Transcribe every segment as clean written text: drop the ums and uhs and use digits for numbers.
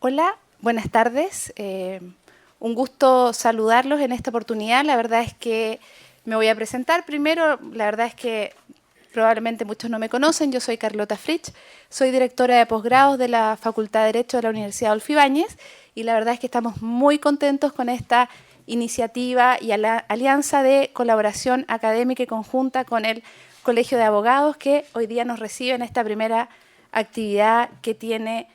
Hola, buenas tardes. Un gusto saludarlos en esta oportunidad. La verdad es que me voy a presentar primero. La verdad es que probablemente muchos no me conocen. Yo soy Carlota Fritsch, soy directora de posgrados de la Facultad de Derecho de la Universidad Adolfo Ibáñez y la verdad es que estamos muy contentos con esta iniciativa y alianza de colaboración académica y conjunta con el Colegio de Abogados que hoy día nos recibe en esta primera actividad que tiene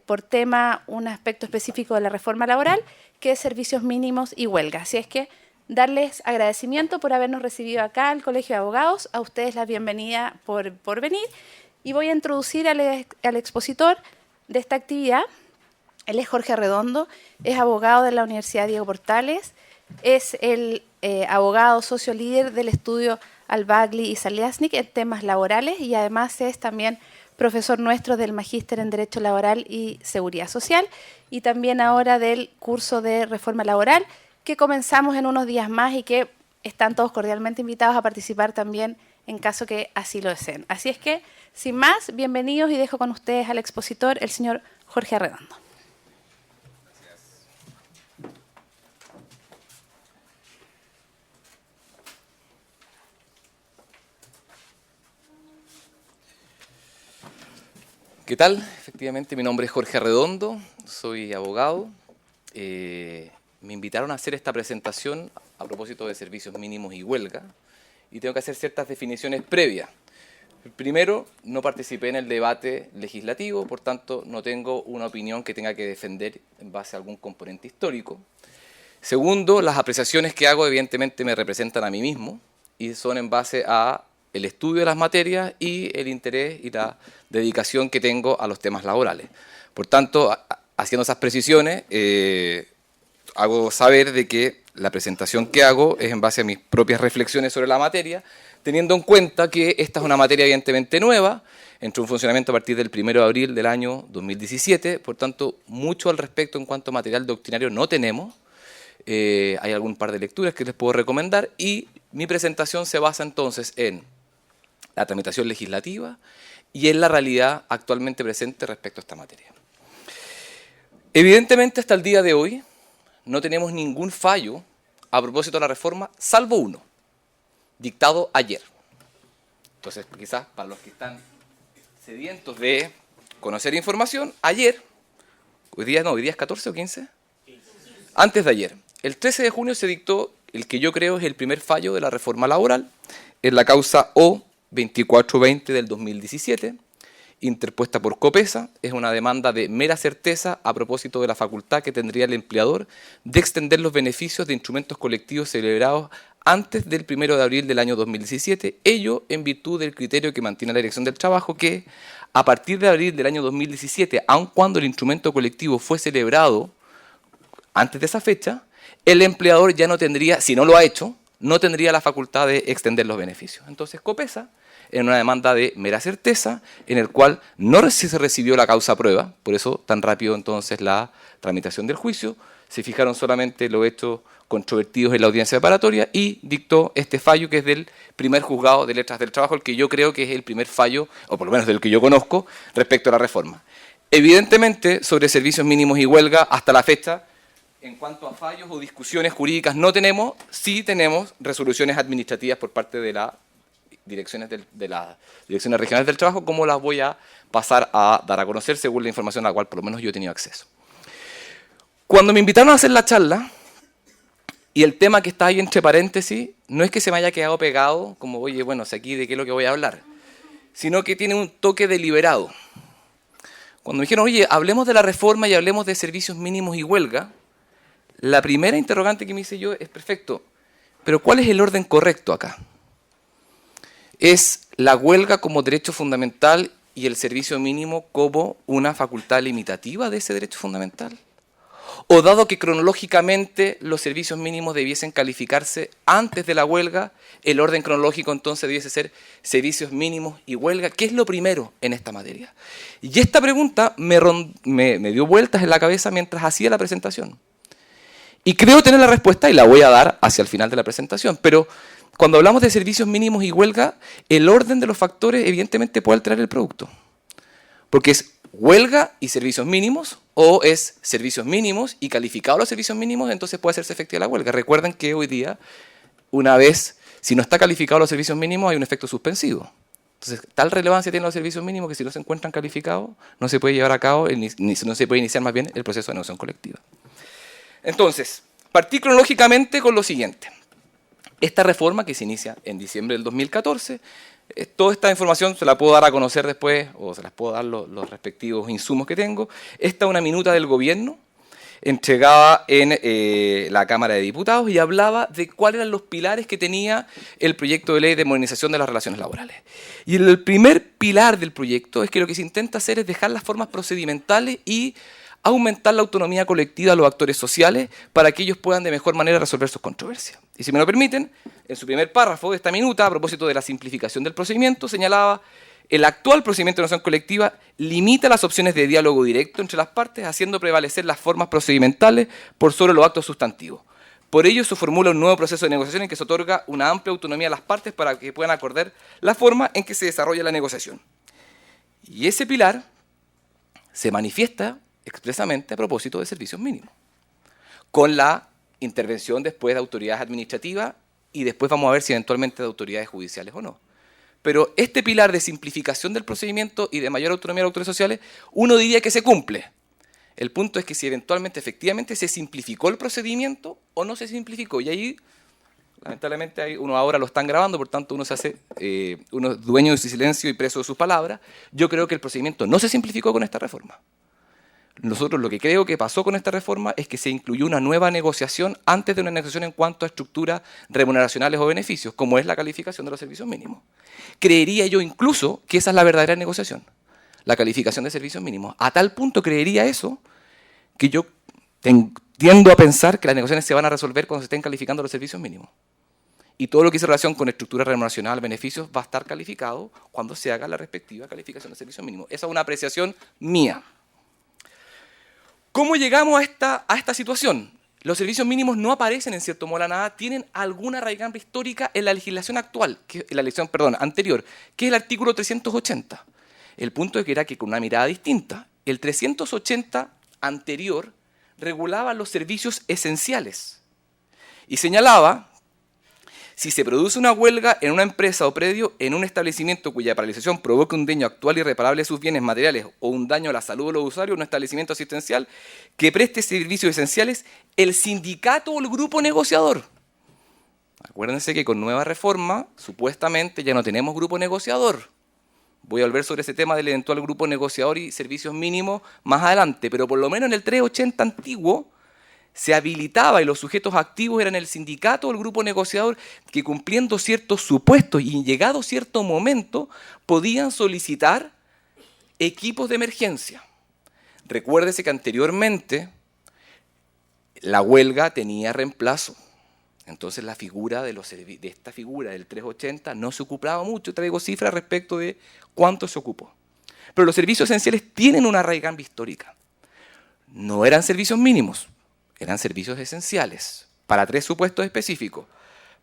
por tema un aspecto específico de la reforma laboral, que es servicios mínimos y huelga. Así es que darles agradecimiento por habernos recibido acá al Colegio de Abogados, a ustedes la bienvenida por venir, y voy a introducir al expositor de esta actividad. Él es Jorge Arredondo, es abogado de la Universidad Diego Portales, es el abogado socio líder del estudio Al-Bagli y Zaliasnik en temas laborales y además es también profesor nuestro del Magíster en Derecho Laboral y Seguridad Social y también ahora del curso de Reforma Laboral que comenzamos en unos días más y que están todos cordialmente invitados a participar también en caso que así lo deseen. Así es que, sin más, bienvenidos y dejo con ustedes al expositor, el señor Jorge Arredondo. ¿Qué tal? Efectivamente, mi nombre es Jorge Arredondo, soy abogado. Me invitaron a hacer esta presentación a propósito de servicios mínimos y huelga y tengo que hacer ciertas definiciones previas. Primero, no participé en el debate legislativo, por tanto no tengo una opinión que tenga que defender en base a algún componente histórico. Segundo, las apreciaciones que hago evidentemente me representan a mí mismo y son en base a el estudio de las materias y el interés y la dedicación que tengo a los temas laborales. Por tanto, haciendo esas precisiones, hago saber de que la presentación que hago es en base a mis propias reflexiones sobre la materia, teniendo en cuenta que esta es una materia evidentemente nueva, entró en funcionamiento a partir del 1 de abril del año 2017, por tanto, mucho al respecto en cuanto a material doctrinario no tenemos. Hay algún par de lecturas que les puedo recomendar y mi presentación se basa entonces en la tramitación legislativa y en la realidad actualmente presente respecto a esta materia. Evidentemente, hasta el día de hoy no tenemos ningún fallo a propósito de la reforma, salvo uno, dictado ayer. Entonces, quizás para los que están sedientos de conocer información, ayer, hoy día es 14 o 15, antes de ayer, el 13 de junio se dictó el que yo creo es el primer fallo de la reforma laboral, en la causa O2420 del 2017, interpuesta por Copesa. Es una demanda de mera certeza a propósito de la facultad que tendría el empleador de extender los beneficios de instrumentos colectivos celebrados antes del 1 de abril del año 2017, ello en virtud del criterio que mantiene la Dirección del Trabajo que a partir de abril del año 2017, aun cuando el instrumento colectivo fue celebrado antes de esa fecha, el empleador ya no tendría, si no lo ha hecho, no tendría la facultad de extender los beneficios. Entonces Copesa, en una demanda de mera certeza, en el cual no se recibió la causa prueba, por eso tan rápido entonces la tramitación del juicio, se fijaron solamente los hechos controvertidos en la audiencia preparatoria y dictó este fallo que es del primer juzgado de letras del trabajo, el que yo creo que es el primer fallo, o por lo menos del que yo conozco, respecto a la reforma. Evidentemente, sobre servicios mínimos y huelga, hasta la fecha, en cuanto a fallos o discusiones jurídicas no tenemos, sí tenemos resoluciones administrativas por parte de las direcciones regionales del trabajo, como las voy a pasar a dar a conocer según la información a la cual por lo menos yo he tenido acceso. Cuando me invitaron a hacer la charla, y el tema que está ahí entre paréntesis, no es que se me haya quedado pegado, como, oye, bueno, sé aquí de qué es lo que voy a hablar, sino que tiene un toque deliberado. Cuando me dijeron, oye, hablemos de la reforma y hablemos de servicios mínimos y huelga, la primera interrogante que me hice yo es, perfecto, pero ¿cuál es el orden correcto acá? ¿Es la huelga como derecho fundamental y el servicio mínimo como una facultad limitativa de ese derecho fundamental? ¿O dado que cronológicamente los servicios mínimos debiesen calificarse antes de la huelga, el orden cronológico entonces debiese ser servicios mínimos y huelga? ¿Qué es lo primero en esta materia? Y esta pregunta me dio vueltas en la cabeza mientras hacía la presentación. Y creo tener la respuesta y la voy a dar hacia el final de la presentación, pero cuando hablamos de servicios mínimos y huelga, el orden de los factores evidentemente puede alterar el producto. Porque es huelga y servicios mínimos, o es servicios mínimos y calificado los servicios mínimos, entonces puede hacerse efectiva la huelga. Recuerden que hoy día, una vez, si no está calificado los servicios mínimos, hay un efecto suspensivo. Entonces, tal relevancia tienen los servicios mínimos que si no se encuentran calificados, no se puede llevar a cabo, no se puede iniciar más bien el proceso de negociación colectiva. Entonces, partí cronológicamente con lo siguiente. Esta reforma que se inicia en diciembre del 2014, toda esta información se la puedo dar a conocer después, o se las puedo dar los respectivos insumos que tengo. Esta es una minuta del gobierno entregada en la Cámara de Diputados y hablaba de cuáles eran los pilares que tenía el proyecto de ley de modernización de las relaciones laborales. Y el primer pilar del proyecto es que lo que se intenta hacer es dejar las formas procedimentales y aumentar la autonomía colectiva de los actores sociales para que ellos puedan de mejor manera resolver sus controversias. Y si me lo permiten, en su primer párrafo de esta minuta, a propósito de la simplificación del procedimiento, señalaba: el actual procedimiento de negociación colectiva limita las opciones de diálogo directo entre las partes, haciendo prevalecer las formas procedimentales por sobre los actos sustantivos. Por ello, se formula un nuevo proceso de negociación en que se otorga una amplia autonomía a las partes para que puedan acordar la forma en que se desarrolla la negociación. Y ese pilar se manifiesta expresamente a propósito de servicios mínimos, con la intervención después de autoridades administrativas y después vamos a ver si eventualmente de autoridades judiciales o no. Pero este pilar de simplificación del procedimiento y de mayor autonomía de los actores sociales, uno diría que se cumple. El punto es que si eventualmente, efectivamente, se simplificó el procedimiento o no se simplificó. Y ahí, lamentablemente, uno ahora lo están grabando, por tanto uno se hace uno es dueño de su silencio y preso de sus palabras. Yo creo que el procedimiento no se simplificó con esta reforma. Nosotros lo que creo que pasó con esta reforma es que se incluyó una nueva negociación antes de una negociación en cuanto a estructuras remuneracionales o beneficios, como es la calificación de los servicios mínimos. Creería yo incluso que esa es la verdadera negociación, la calificación de servicios mínimos. A tal punto creería eso que yo tiendo a pensar que las negociaciones se van a resolver cuando se estén calificando los servicios mínimos. Y todo lo que hizo relación con estructura remuneracional, beneficios, va a estar calificado cuando se haga la respectiva calificación de servicios mínimos. Esa es una apreciación mía. ¿Cómo llegamos a esta situación? Los servicios mínimos no aparecen en cierto modo de la nada, tienen alguna raigambre histórica en la legislación actual, en la legislación anterior, que es el artículo 380. El punto es que era que con una mirada distinta. El 380 anterior regulaba los servicios esenciales y señalaba: si se produce una huelga en una empresa o predio, en un establecimiento cuya paralización provoque un daño actual y irreparable a sus bienes materiales o un daño a la salud de los usuarios, un establecimiento asistencial que preste servicios esenciales, el sindicato o el grupo negociador. Acuérdense que con nueva reforma, supuestamente ya no tenemos grupo negociador. Voy a volver sobre ese tema del eventual grupo negociador y servicios mínimos más adelante, pero por lo menos en el 380 antiguo, se habilitaba y los sujetos activos eran el sindicato o el grupo negociador que, cumpliendo ciertos supuestos y llegado cierto momento, podían solicitar equipos de emergencia. Recuérdese que anteriormente la huelga tenía reemplazo. Entonces la figura de esta figura del 380 no se ocupaba mucho. Traigo cifras respecto de cuánto se ocupó. Pero los servicios esenciales tienen una raigambre histórica. No eran servicios mínimos. Eran servicios esenciales, para tres supuestos específicos: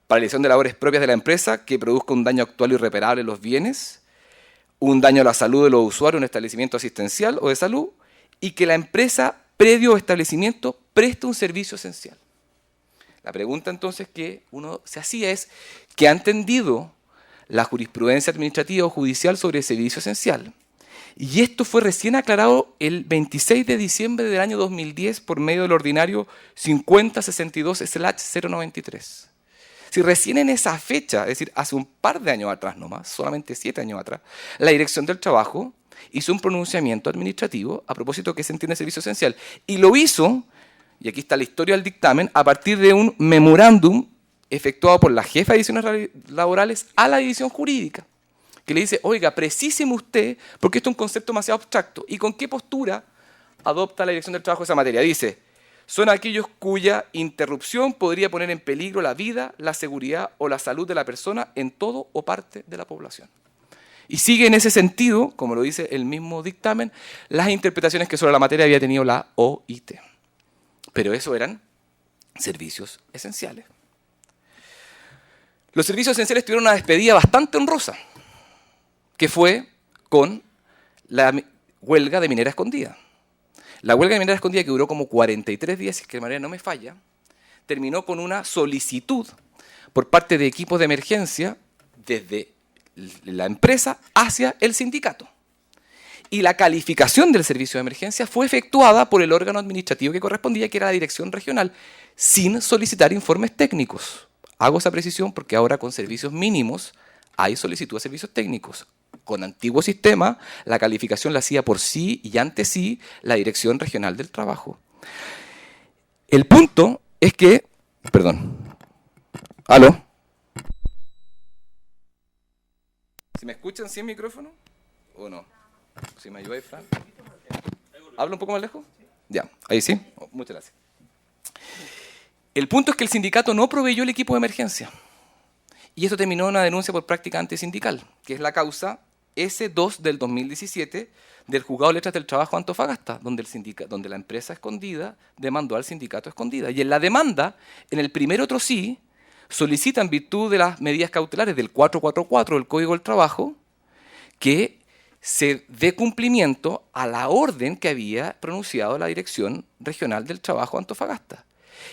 paralización de labores propias de la empresa que produzca un daño actual o irreparable en los bienes, un daño a la salud de los usuarios en un establecimiento asistencial o de salud, y que la empresa, predio o establecimiento, preste un servicio esencial. La pregunta entonces que uno se hacía es: ¿qué ha entendido la jurisprudencia administrativa o judicial sobre el servicio esencial? Y esto fue recién aclarado el 26 de diciembre del año 2010 por medio del ordinario 5062/093. Si recién en esa fecha, es decir, hace un par de años atrás nomás, solamente 7 años atrás, la Dirección del Trabajo hizo un pronunciamiento administrativo a propósito de que se entiende servicio esencial. Y lo hizo, y aquí está la historia del dictamen, a partir de un memorándum efectuado por la jefa de ediciones laborales a la división jurídica, que le dice: oiga, precíseme usted, porque esto es un concepto demasiado abstracto, y con qué postura adopta la Dirección del Trabajo esa materia. Dice: son aquellos cuya interrupción podría poner en peligro la vida, la seguridad o la salud de la persona en todo o parte de la población. Y sigue en ese sentido, como lo dice el mismo dictamen, las interpretaciones que sobre la materia había tenido la OIT. Pero eso eran servicios esenciales. Los servicios esenciales tuvieron una despedida bastante honrosa, que fue con huelga de minera escondida. La huelga de minera escondida, que duró como 43 días, si es que de manera no me falla, terminó con una solicitud por parte de equipos de emergencia desde la empresa hacia el sindicato. Y la calificación del servicio de emergencia fue efectuada por el órgano administrativo que correspondía, que era la dirección regional, sin solicitar informes técnicos. Hago esa precisión porque ahora con servicios mínimos hay solicitud de servicios técnicos. Con antiguo sistema, la calificación la hacía por sí y ante sí la Dirección Regional del Trabajo. El punto es que... Perdón. ¿Aló? ¿Si me escuchan sin micrófono o no? ¿Si me ayudáis, Fran? ¿Hablo un poco más lejos? Ya, ahí sí. Oh, muchas gracias. El punto es que el sindicato no proveyó el equipo de emergencia. Y eso terminó en una denuncia por práctica antisindical, que es la causa S2 del 2017 del Juzgado de Letras del Trabajo de Antofagasta, donde la empresa escondida demandó al sindicato escondida. Y en la demanda, en el primer otro sí, solicita en virtud de las medidas cautelares del 444 del Código del Trabajo que se dé cumplimiento a la orden que había pronunciado la Dirección Regional del Trabajo de Antofagasta.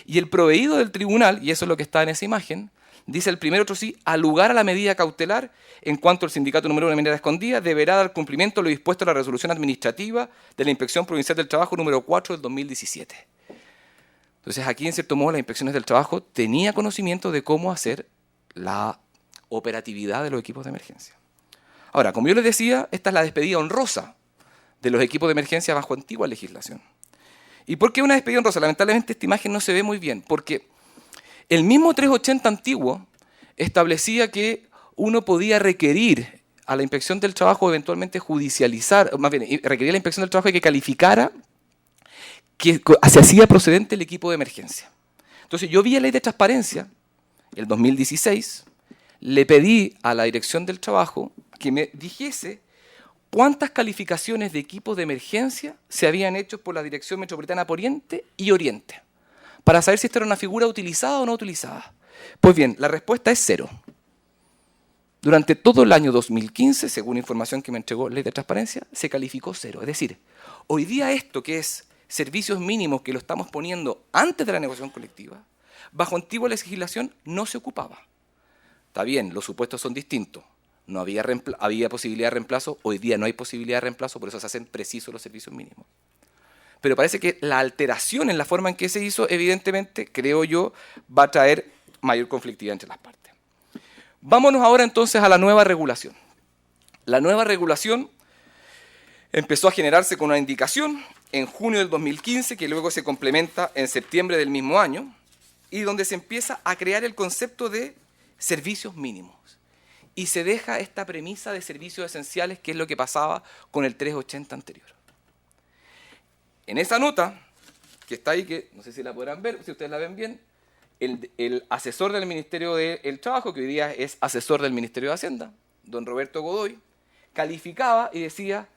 Y el proveído del tribunal, y eso es lo que está en esa imagen, dice el primer otro sí, al lugar a la medida cautelar, en cuanto el sindicato número 1 de minera escondida deberá dar cumplimiento a lo dispuesto en la resolución administrativa de la Inspección Provincial del Trabajo número 4 del 2017. Entonces aquí, en cierto modo, las inspecciones del trabajo tenía conocimiento de cómo hacer la operatividad de los equipos de emergencia. Ahora, como yo les decía, esta es la despedida honrosa de los equipos de emergencia bajo antigua legislación. ¿Y por qué una despedida honrosa? Lamentablemente esta imagen no se ve muy bien, porque el mismo 380 antiguo establecía que uno podía requerir a la inspección del trabajo, eventualmente judicializar, más bien, requerir a la inspección del trabajo que calificara que se hacía procedente el equipo de emergencia. Entonces yo vi la ley de transparencia, el 2016, le pedí a la dirección del trabajo que me dijese cuántas calificaciones de equipos de emergencia se habían hecho por la Dirección Metropolitana Poniente y Oriente, para saber si esta era una figura utilizada o no utilizada. Pues bien, la respuesta es 0. Durante todo el año 2015, según información que me entregó Ley de Transparencia, se calificó 0. Es decir, hoy día esto que es servicios mínimos que lo estamos poniendo antes de la negociación colectiva, bajo antigua legislación no se ocupaba. Está bien, los supuestos son distintos. No había posibilidad de reemplazo, hoy día no hay posibilidad de reemplazo, por eso se hacen precisos los servicios mínimos. Pero parece que la alteración en la forma en que se hizo, evidentemente, creo yo, va a traer mayor conflictividad entre las partes. Vámonos ahora entonces a la nueva regulación. La nueva regulación empezó a generarse con una indicación en junio del 2015, que luego se complementa en septiembre del mismo año, y donde se empieza a crear el concepto de servicios mínimos. Y se deja esta premisa de servicios esenciales, que es lo que pasaba con el 380 anterior. En esa nota, que está ahí, que no sé si la podrán ver, si ustedes la ven bien, el asesor del Ministerio del Trabajo, que hoy día es asesor del Ministerio de Hacienda, don Roberto Godoy, calificaba y decía: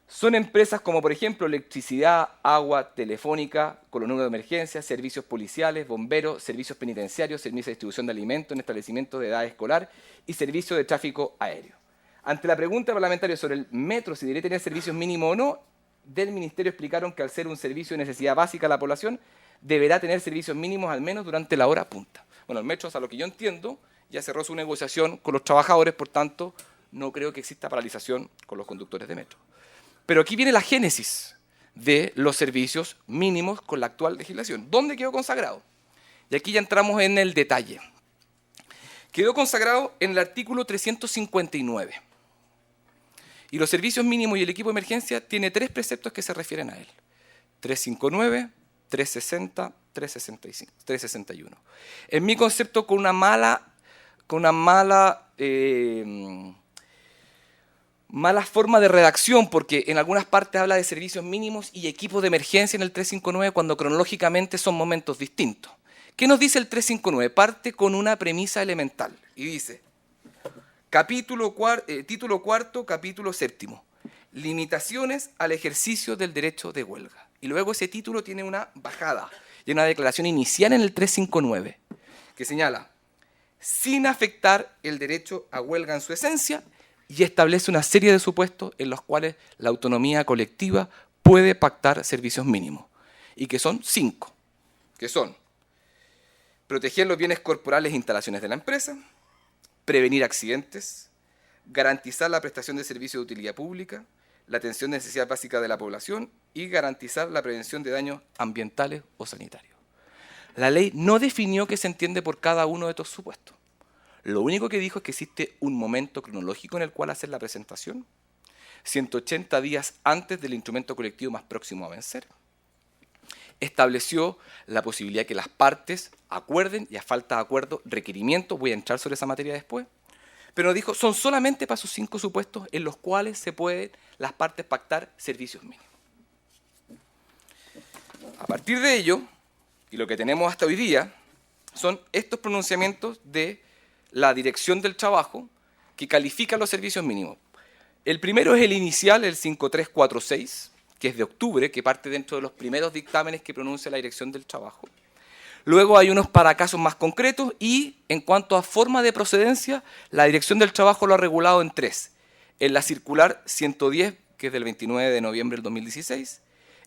son empresas como, por ejemplo, electricidad, agua, telefónica, con los números de emergencia, servicios policiales, bomberos, servicios penitenciarios, servicios de distribución de alimentos en establecimientos de edad escolar y servicios de tráfico aéreo. Ante la pregunta parlamentaria sobre el metro, si debería tener servicios mínimos o no, del Ministerio explicaron que al ser un servicio de necesidad básica a la población, deberá tener servicios mínimos al menos durante la hora punta. Bueno, el metro, a lo que yo entiendo, ya cerró su negociación con los trabajadores, por tanto, no creo que exista paralización con los conductores de metro. Pero aquí viene la génesis de los servicios mínimos con la actual legislación. ¿Dónde quedó consagrado? Y aquí ya entramos en el detalle. Quedó consagrado en el artículo 359. Y los servicios mínimos y el equipo de emergencia tiene 3 preceptos que se refieren a él. 359, 360, 365, 361. En mi concepto, con una mala forma de redacción, porque en algunas partes habla de servicios mínimos y equipos de emergencia en el 359, cuando cronológicamente son momentos distintos. ¿Qué nos dice el 359? Parte con una premisa elemental y dice: título cuarto, capítulo séptimo, limitaciones al ejercicio del derecho de huelga. Y luego ese título tiene una bajada y una declaración inicial en el 359 que señala: sin afectar el derecho a huelga en su esencia, y establece una serie de supuestos en los cuales la autonomía colectiva puede pactar servicios mínimos, y que son 5, que son proteger los bienes corporales e instalaciones de la empresa, prevenir accidentes, garantizar la prestación de servicios de utilidad pública, la atención de necesidades básicas de la población y garantizar la prevención de daños ambientales o sanitarios. La ley no definió qué se entiende por cada uno de estos supuestos. Lo único que dijo es que existe un momento cronológico en el cual hacer la presentación, 180 días antes del instrumento colectivo más próximo a vencer. Estableció la posibilidad de que las partes acuerden, y a falta de acuerdo, requerimientos, voy a entrar sobre esa materia después, pero dijo, son solamente para esos 5 supuestos en los cuales se pueden las partes pactar servicios mínimos. A partir de ello, y lo que tenemos hasta hoy día, son estos pronunciamientos de la Dirección del Trabajo que califican los servicios mínimos. El primero es el inicial, el 5346, que es de octubre, que parte dentro de los primeros dictámenes que pronuncia la Dirección del Trabajo. Luego hay unos para casos más concretos y, en cuanto a forma de procedencia, la Dirección del Trabajo lo ha regulado en 3. En la circular 110, que es del 29 de noviembre del 2016,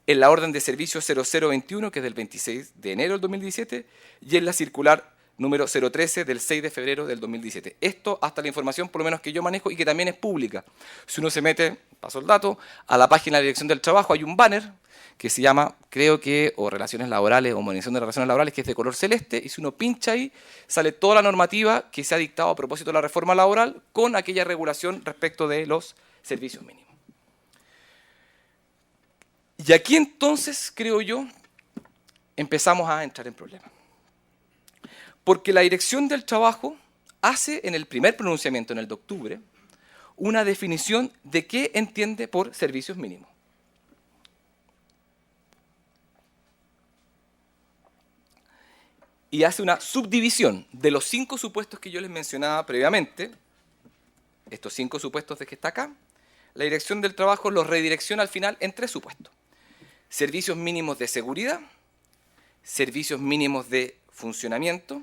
en la orden de servicio 0021, que es del 26 de enero del 2017, y en la circular número 013 del 6 de febrero del 2017. Esto hasta la información, por lo menos que yo manejo, y que también es pública. Si uno se mete, paso el dato, a la página de la Dirección del Trabajo, hay un banner que se llama, creo que, o Relaciones Laborales, o Monitorización de Relaciones Laborales, que es de color celeste, y si uno pincha ahí, sale toda la normativa que se ha dictado a propósito de la reforma laboral con aquella regulación respecto de los servicios mínimos. Y aquí entonces, creo yo, empezamos a entrar en problemas. Porque la Dirección del Trabajo hace en el primer pronunciamiento, en el de octubre, una definición de qué entiende por servicios mínimos. Y hace una subdivisión de los 5 supuestos que yo les mencionaba previamente, estos 5 supuestos de que está acá, la Dirección del Trabajo los redirecciona al final en 3 supuestos. Servicios mínimos de seguridad, servicios mínimos de funcionamiento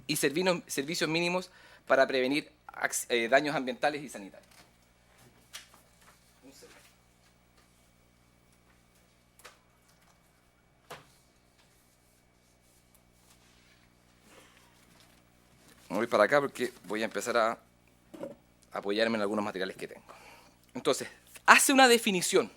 y servicios mínimos para prevenir daños ambientales y sanitarios. Me voy para acá porque voy a empezar a apoyarme en algunos materiales que tengo. Entonces, hace una definición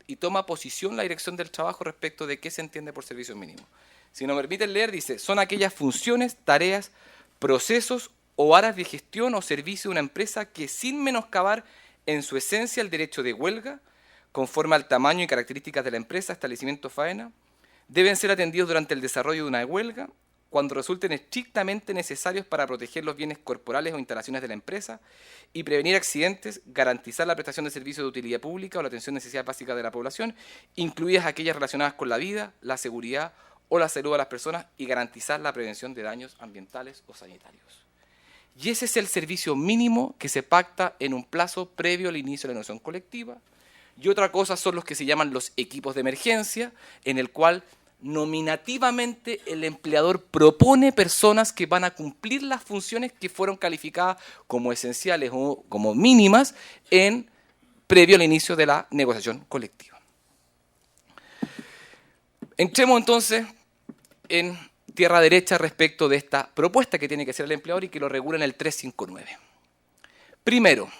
y toma posición la Dirección del Trabajo respecto de qué se entiende por servicios mínimos. Si nos permiten leer, dice, son aquellas funciones, tareas, procesos o áreas de gestión o servicio de una empresa que, sin menoscabar en su esencia el derecho de huelga, conforme al tamaño y características de la empresa, establecimiento, faena, deben ser atendidos durante el desarrollo de una huelga cuando resulten estrictamente necesarios para proteger los bienes corporales o instalaciones de la empresa y prevenir accidentes, garantizar la prestación de servicios de utilidad pública o la atención de necesidades básicas de la población, incluidas aquellas relacionadas con la vida, la seguridad o la salud de las personas, y garantizar la prevención de daños ambientales o sanitarios. Y ese es el servicio mínimo que se pacta en un plazo previo al inicio de la negociación colectiva. Y otra cosa son los que se llaman los equipos de emergencia, en el cual nominativamente el empleador propone personas que van a cumplir las funciones que fueron calificadas como esenciales o como mínimas previo al inicio de la negociación colectiva. Entremos entonces en tierra derecha respecto de esta propuesta que tiene que hacer el empleador y que lo regula en el 359. Primero,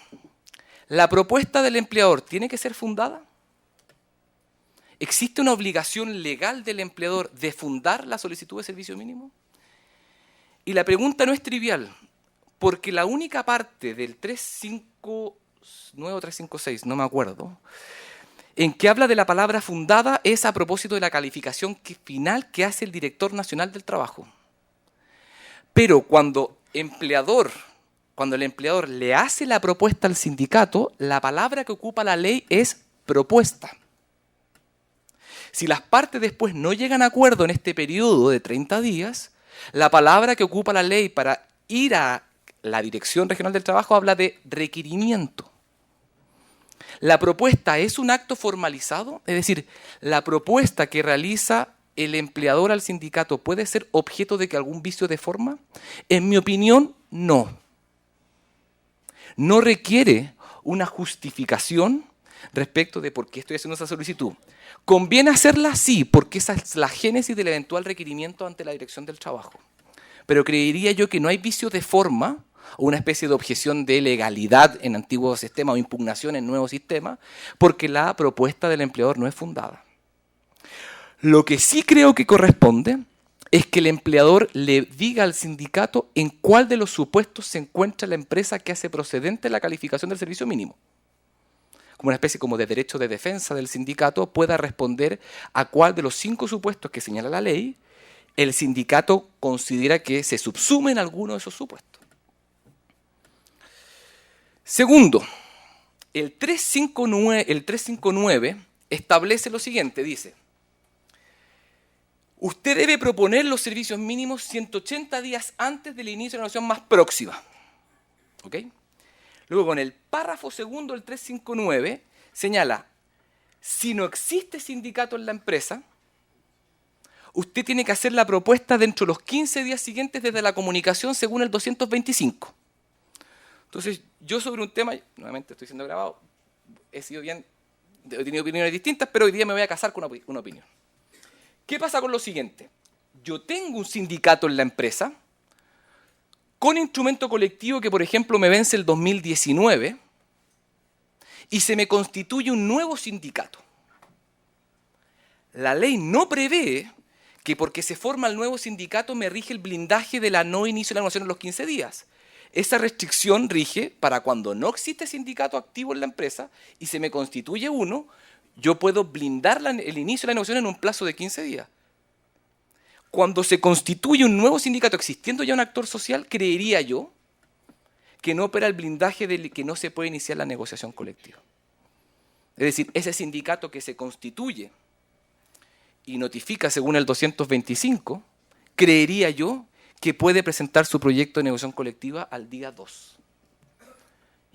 ¿la propuesta del empleador tiene que ser fundada? ¿Existe una obligación legal del empleador de fundar la solicitud de servicio mínimo? Y la pregunta no es trivial, porque la única parte del 359 o 356, no me acuerdo, en que habla de la palabra fundada es a propósito de la calificación final que hace el Director Nacional del Trabajo. Pero cuando el empleador le hace la propuesta al sindicato, la palabra que ocupa la ley es propuesta. Si las partes después no llegan a acuerdo en este periodo de 30 días, la palabra que ocupa la ley para ir a la Dirección Regional del Trabajo habla de requerimiento. La propuesta es un acto formalizado, es decir, la propuesta que realiza el empleador al sindicato puede ser objeto de algún vicio de forma. En mi opinión, no. no requiere una justificación respecto de por qué estoy haciendo esa solicitud. Conviene hacerla así, porque esa es la génesis del eventual requerimiento ante la Dirección del Trabajo. Pero creería yo que no hay vicio de forma o una especie de objeción de legalidad en antiguo sistema o impugnación en nuevo sistema, porque la propuesta del empleador no es fundada. Lo que sí creo que corresponde es que el empleador le diga al sindicato en cuál de los supuestos se encuentra la empresa que hace procedente la calificación del servicio mínimo. Como una especie como de derecho de defensa del sindicato, pueda responder a cuál de los 5 supuestos que señala la ley el sindicato considera que se subsumen alguno de esos supuestos. Segundo, el 359 establece lo siguiente, dice: usted debe proponer los servicios mínimos 180 días antes del inicio de la negociación más próxima. ¿Ok? Luego, en el párrafo segundo del 359, señala, si no existe sindicato en la empresa, usted tiene que hacer la propuesta dentro de los 15 días siguientes desde la comunicación según el 225. Entonces, yo sobre un tema, nuevamente estoy siendo grabado, he tenido opiniones distintas, pero hoy día me voy a casar con una opinión. ¿Qué pasa con lo siguiente? Yo tengo un sindicato en la empresa, con instrumento colectivo que, por ejemplo, me vence el 2019 y se me constituye un nuevo sindicato. La ley no prevé que porque se forma el nuevo sindicato me rige el blindaje de la no inicio de la negociación en los 15 días. Esa restricción rige para cuando no existe sindicato activo en la empresa y se me constituye uno, yo puedo blindar el inicio de la negociación en un plazo de 15 días. Cuando se constituye un nuevo sindicato existiendo ya un actor social, creería yo que no opera el blindaje de que no se puede iniciar la negociación colectiva. Es decir, ese sindicato que se constituye y notifica según el 225, creería yo que puede presentar su proyecto de negociación colectiva al día 2.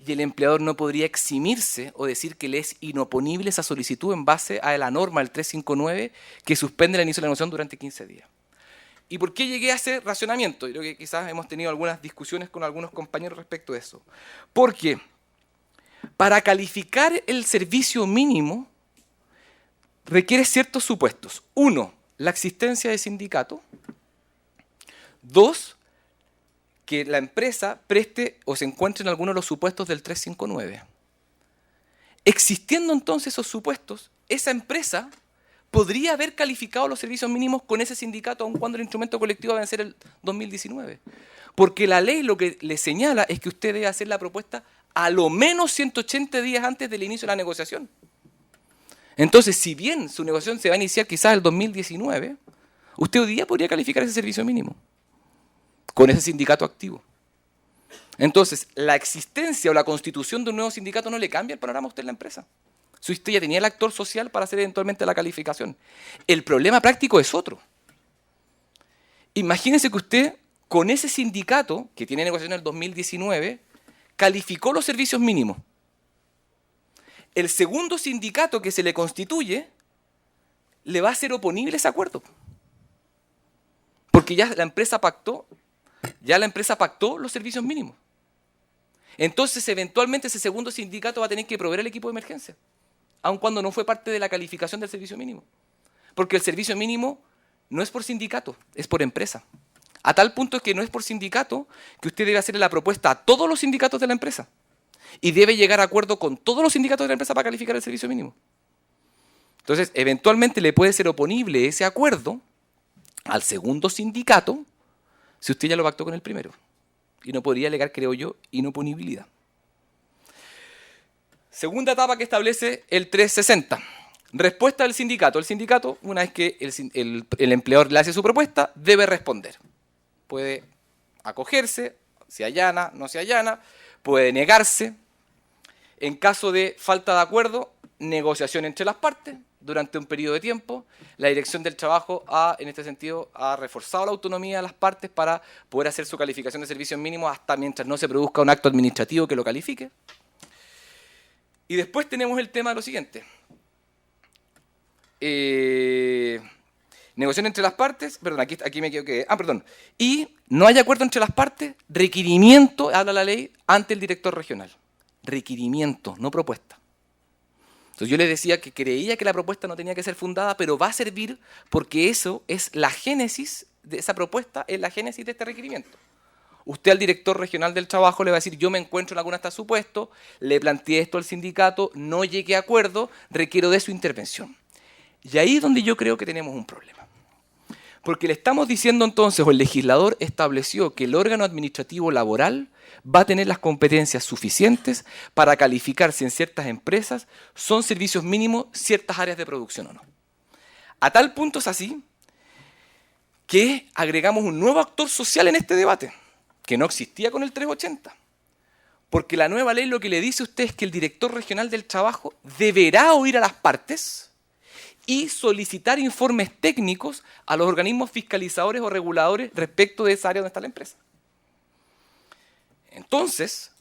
Y el empleador no podría eximirse o decir que le es inoponible esa solicitud en base a la norma del 359 que suspende el inicio de la negociación durante 15 días. ¿Y por qué llegué a ese racionamiento? Yo creo que quizás hemos tenido algunas discusiones con algunos compañeros respecto a eso. Porque para calificar el servicio mínimo requiere ciertos supuestos. 1, la existencia de sindicato. 2, que la empresa preste o se encuentre en alguno de los supuestos del 359. Existiendo entonces esos supuestos, esa empresa podría haber calificado los servicios mínimos con ese sindicato aun cuando el instrumento colectivo va a vencer el 2019. Porque la ley lo que le señala es que usted debe hacer la propuesta a lo menos 180 días antes del inicio de la negociación. Entonces, si bien su negociación se va a iniciar quizás el 2019, usted hoy día podría calificar ese servicio mínimo con ese sindicato activo. Entonces, la existencia o la constitución de un nuevo sindicato no le cambia el panorama a usted en la empresa. Si usted ya tenía el actor social para hacer eventualmente la calificación. El problema práctico es otro. Imagínese que usted, con ese sindicato, que tiene negociación en el 2019, calificó los servicios mínimos. El segundo sindicato que se le constituye, le va a ser oponible ese acuerdo. Porque ya la empresa pactó los servicios mínimos. Entonces, eventualmente, ese segundo sindicato va a tener que proveer el equipo de emergencia, aun cuando no fue parte de la calificación del servicio mínimo. Porque el servicio mínimo no es por sindicato, es por empresa. A tal punto es que no es por sindicato que usted debe hacerle la propuesta a todos los sindicatos de la empresa. Y debe llegar a acuerdo con todos los sindicatos de la empresa para calificar el servicio mínimo. Entonces, eventualmente le puede ser oponible ese acuerdo al segundo sindicato si usted ya lo pactó con el primero. Y no podría alegar, creo yo, inoponibilidad. Segunda etapa que establece el 360. Respuesta del sindicato. El sindicato, una vez que el empleador le hace su propuesta, debe responder. Puede acogerse, se allana, no se allana, puede negarse. En caso de falta de acuerdo, negociación entre las partes durante un periodo de tiempo. La Dirección del Trabajo en este sentido, ha reforzado la autonomía de las partes para poder hacer su calificación de servicios mínimos hasta mientras no se produzca un acto administrativo que lo califique. Y después tenemos el tema de lo siguiente. Negociación entre las partes, perdón, aquí me equivoqué. Perdón. Y no hay acuerdo entre las partes, requerimiento, habla la ley, ante el director regional. Requerimiento, no propuesta. Entonces yo les decía que creía que la propuesta no tenía que ser fundada, pero va a servir porque eso es la génesis de esa propuesta, es la génesis de este requerimiento. Usted al director regional del trabajo le va a decir, yo me encuentro en alguna de supuestos, le planteé esto al sindicato, no llegué a acuerdo, requiero de su intervención. Y ahí es donde yo creo que tenemos un problema. Porque le estamos diciendo entonces, o el legislador estableció que el órgano administrativo laboral va a tener las competencias suficientes para calificar si en ciertas empresas son servicios mínimos ciertas áreas de producción o no. A tal punto es así que agregamos un nuevo actor social en este debate, que no existía con el 380. Porque la nueva ley lo que le dice a usted es que el director regional del trabajo deberá oír a las partes y solicitar informes técnicos a los organismos fiscalizadores o reguladores respecto de esa área donde está la empresa. Entonces,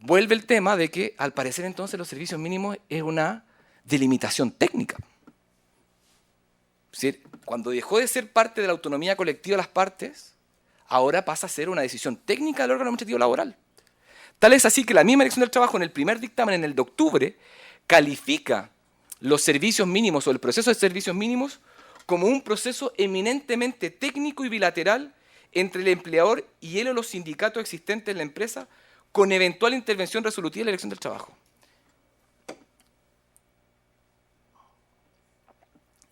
vuelve el tema de que, al parecer, entonces, los servicios mínimos es una delimitación técnica. Es decir, cuando dejó de ser parte de la autonomía colectiva de las partes, ahora pasa a ser una decisión técnica del órgano administrativo laboral. Tal es así que la misma Dirección del Trabajo, en el primer dictamen, en el de octubre, califica los servicios mínimos o el proceso de servicios mínimos como un proceso eminentemente técnico y bilateral entre el empleador y él o los sindicatos existentes en la empresa, con eventual intervención resolutiva de la Dirección del Trabajo.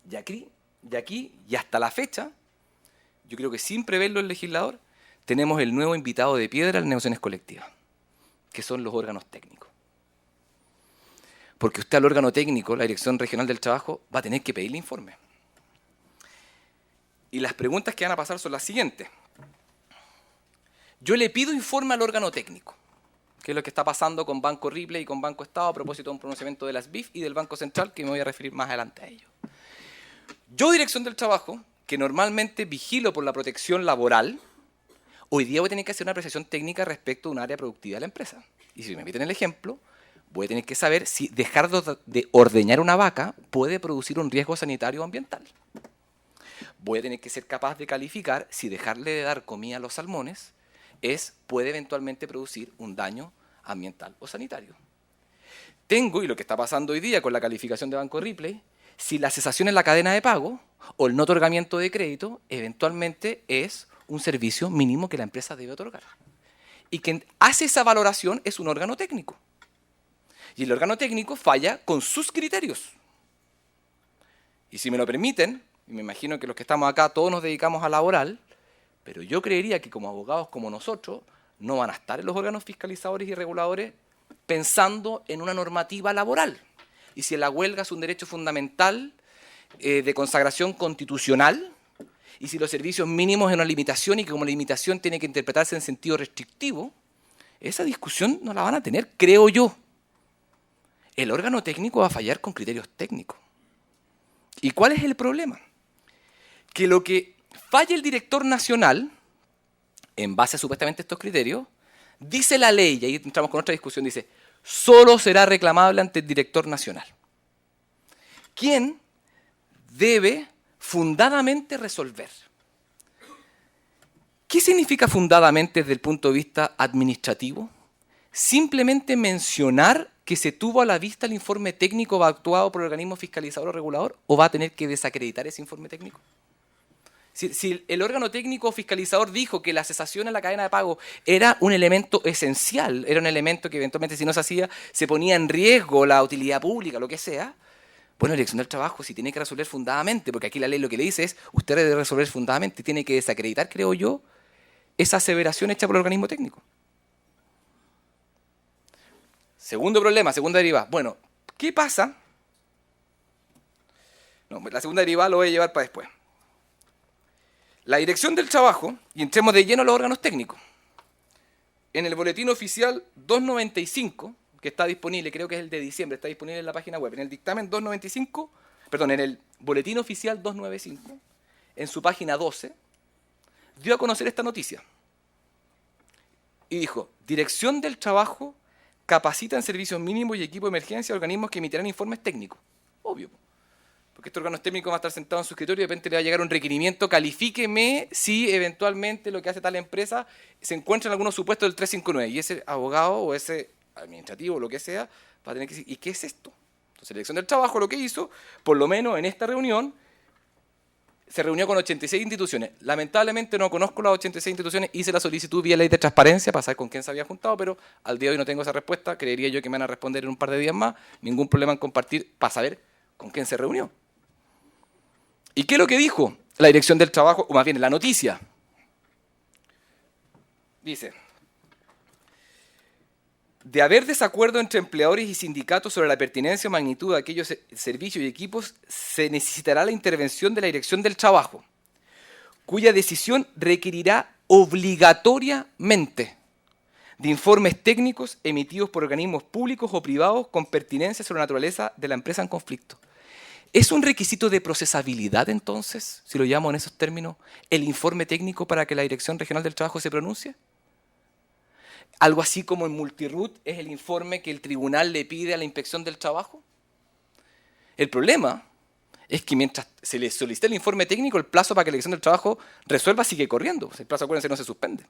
Y aquí y hasta la fecha, yo creo que sin preverlo el legislador, tenemos el nuevo invitado de piedra a las negociaciones colectivas, que son los órganos técnicos. Porque usted al órgano técnico, la Dirección Regional del Trabajo, va a tener que pedirle informe. Y las preguntas que van a pasar son las siguientes. Yo le pido informe al órgano técnico, que es lo que está pasando con Banco Ripley y con Banco Estado a propósito de un pronunciamiento de las BIF y del Banco Central, que me voy a referir más adelante a ello. Yo, Dirección del Trabajo, que normalmente vigilo por la protección laboral, hoy día voy a tener que hacer una apreciación técnica respecto a un área productiva de la empresa. Y si me permiten el ejemplo, voy a tener que saber si dejar de ordeñar una vaca puede producir un riesgo sanitario o ambiental. Voy a tener que ser capaz de calificar si dejarle de dar comida a los salmones puede eventualmente producir un daño ambiental o sanitario. Tengo, y lo que está pasando hoy día con la calificación de Banco Ripley, si la cesación en la cadena de pago o el no otorgamiento de crédito eventualmente es un servicio mínimo que la empresa debe otorgar. Y quien hace esa valoración es un órgano técnico. Y el órgano técnico falla con sus criterios. Y si me lo permiten, y me imagino que los que estamos acá todos nos dedicamos a laboral, pero yo creería que como abogados como nosotros no van a estar en los órganos fiscalizadores y reguladores pensando en una normativa laboral. Y si la huelga es un derecho fundamental de consagración constitucional, y si los servicios mínimos es una limitación y que como limitación tiene que interpretarse en sentido restrictivo, esa discusión no la van a tener, creo yo. El órgano técnico va a fallar con criterios técnicos. ¿Y cuál es el problema? Que lo que falla el director nacional, en base a supuestamente estos criterios, dice la ley, y ahí entramos con otra discusión, dice, solo será reclamable ante el director nacional, quien debe fundadamente resolver. ¿Qué significa fundadamente desde el punto de vista administrativo? Simplemente mencionar que se tuvo a la vista el informe técnico actuado por el organismo fiscalizador o regulador, o va a tener que desacreditar ese informe técnico. Si el órgano técnico o fiscalizador dijo que la cesación en la cadena de pago era un elemento esencial, era un elemento que eventualmente si no se hacía se ponía en riesgo la utilidad pública, lo que sea, bueno, la Dirección del Trabajo sí tiene que resolver fundadamente, porque aquí la ley lo que le dice es, usted debe resolver fundadamente, tiene que desacreditar, creo yo, esa aseveración hecha por el organismo técnico. Segundo problema, segunda derivada. Bueno, ¿qué pasa? No, la segunda derivada lo voy a llevar para después. La Dirección del Trabajo, y entremos de lleno a los órganos técnicos. En el Boletín Oficial 295, que está disponible, creo que es el de diciembre, está disponible en la página web, en el dictamen 295, perdón, en el Boletín Oficial 295, en su página 12, dio a conocer esta noticia. Y dijo, Dirección del Trabajo capacita en servicios mínimos y equipo de emergencia a organismos que emitirán informes técnicos. Obvio. porque este órgano técnico va a estar sentado en su escritorio y de repente le va a llegar un requerimiento, califíqueme si eventualmente lo que hace tal empresa se encuentra en algunos supuestos del 359. Y ese abogado o ese administrativo o lo que sea va a tener que decir, ¿y qué es esto? Entonces, la Dirección del Trabajo lo que hizo, por lo menos en esta reunión, se reunió con 86 instituciones. Lamentablemente no conozco las 86 instituciones, hice la solicitud vía ley de transparencia para saber con quién se había juntado, pero al día de hoy no tengo esa respuesta. Creería yo que me van a responder en un par de días más. Ningún problema en compartir para saber con quién se reunió. ¿Y qué es lo que dijo la Dirección del Trabajo? O más bien, la noticia. Dice, de haber desacuerdo entre empleadores y sindicatos sobre la pertinencia o magnitud de aquellos servicios y equipos, se necesitará la intervención de la Dirección del Trabajo, cuya decisión requerirá obligatoriamente de informes técnicos emitidos por organismos públicos o privados con pertinencia sobre la naturaleza de la empresa en conflicto. ¿Es un requisito de procesabilidad, entonces, si lo llamo en esos términos, el informe técnico para que la Dirección Regional del Trabajo se pronuncie? Algo así como en Multiroot es el informe que el tribunal le pide a la Inspección del Trabajo. El problema es que mientras se le solicita el informe técnico, el plazo para que la Inspección del Trabajo resuelva sigue corriendo. El plazo, acuérdense, no se suspende.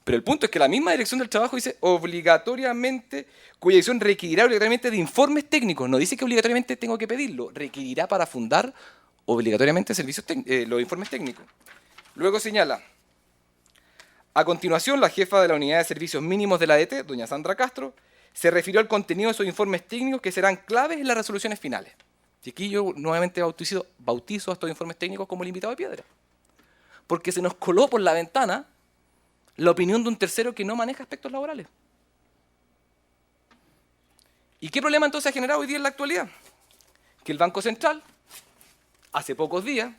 Pero el punto es que la misma Dirección del Trabajo dice obligatoriamente, cuya dirección requerirá obligatoriamente de informes técnicos. No dice que obligatoriamente tengo que pedirlo, requerirá para fundar obligatoriamente los informes técnicos. Luego señala, a continuación, la jefa de la Unidad de Servicios Mínimos de la ADT, doña Sandra Castro, se refirió al contenido de esos informes técnicos que serán claves en las resoluciones finales. Y aquí yo nuevamente bautizo a estos informes técnicos como el invitado de piedra. Porque se nos coló por la ventana la opinión de un tercero que no maneja aspectos laborales. ¿Y qué problema entonces ha generado hoy día en la actualidad? Que el Banco Central, hace pocos días,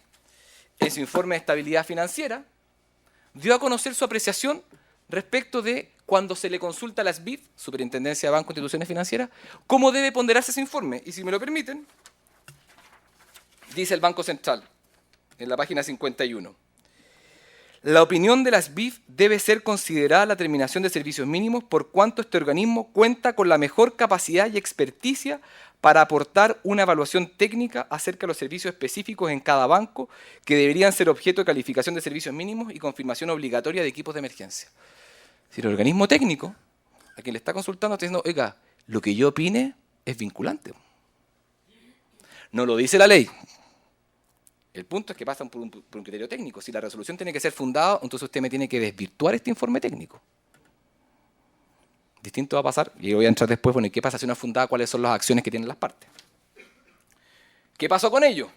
en su informe de estabilidad financiera, dio a conocer su apreciación respecto de cuando se le consulta a la SBIF, Superintendencia de Bancos e Instituciones Financieras, cómo debe ponderarse ese informe. Y si me lo permiten, dice el Banco Central, en la página 51, la opinión de la SBIF debe ser considerada la terminación de servicios mínimos por cuanto este organismo cuenta con la mejor capacidad y experticia para aportar una evaluación técnica acerca de los servicios específicos en cada banco que deberían ser objeto de calificación de servicios mínimos y confirmación obligatoria de equipos de emergencia. Si el organismo técnico, a quien le está consultando, está diciendo, oiga, lo que yo opine es vinculante. No lo dice la ley. El punto es que pasan por un criterio técnico. Si la resolución tiene que ser fundada, entonces usted me tiene que desvirtuar este informe técnico. Distinto va a pasar, y voy a entrar después, bueno, ¿y qué pasa si no es fundada? ¿Cuáles son las acciones que tienen las partes? ¿Qué pasó con ello?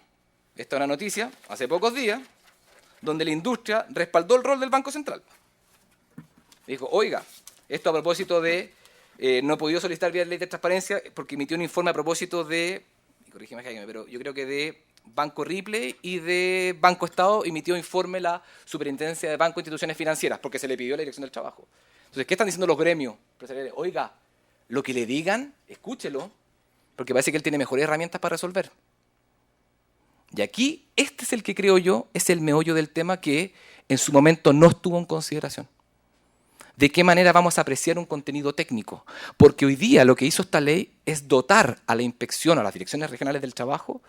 Esta es una noticia, hace pocos días, donde la industria respaldó el rol del Banco Central. Dijo, oiga, esto a propósito de, no he podido solicitar vía ley de transparencia porque emitió un informe a propósito de, y corrígeme Jaime, pero yo creo que de Banco Ripley y de Banco Estado emitió informe la Superintendencia de Bancos e Instituciones Financieras porque se le pidió a la Dirección del Trabajo. Entonces, ¿qué están diciendo los gremios empresariales? Oiga, lo que le digan, escúchelo, porque parece que él tiene mejores herramientas para resolver. Y aquí, este es el que creo yo, es el meollo del tema que en su momento no estuvo en consideración. ¿De qué manera vamos a apreciar un contenido técnico? Porque hoy día lo que hizo esta ley es dotar a la inspección, a las direcciones regionales del trabajo,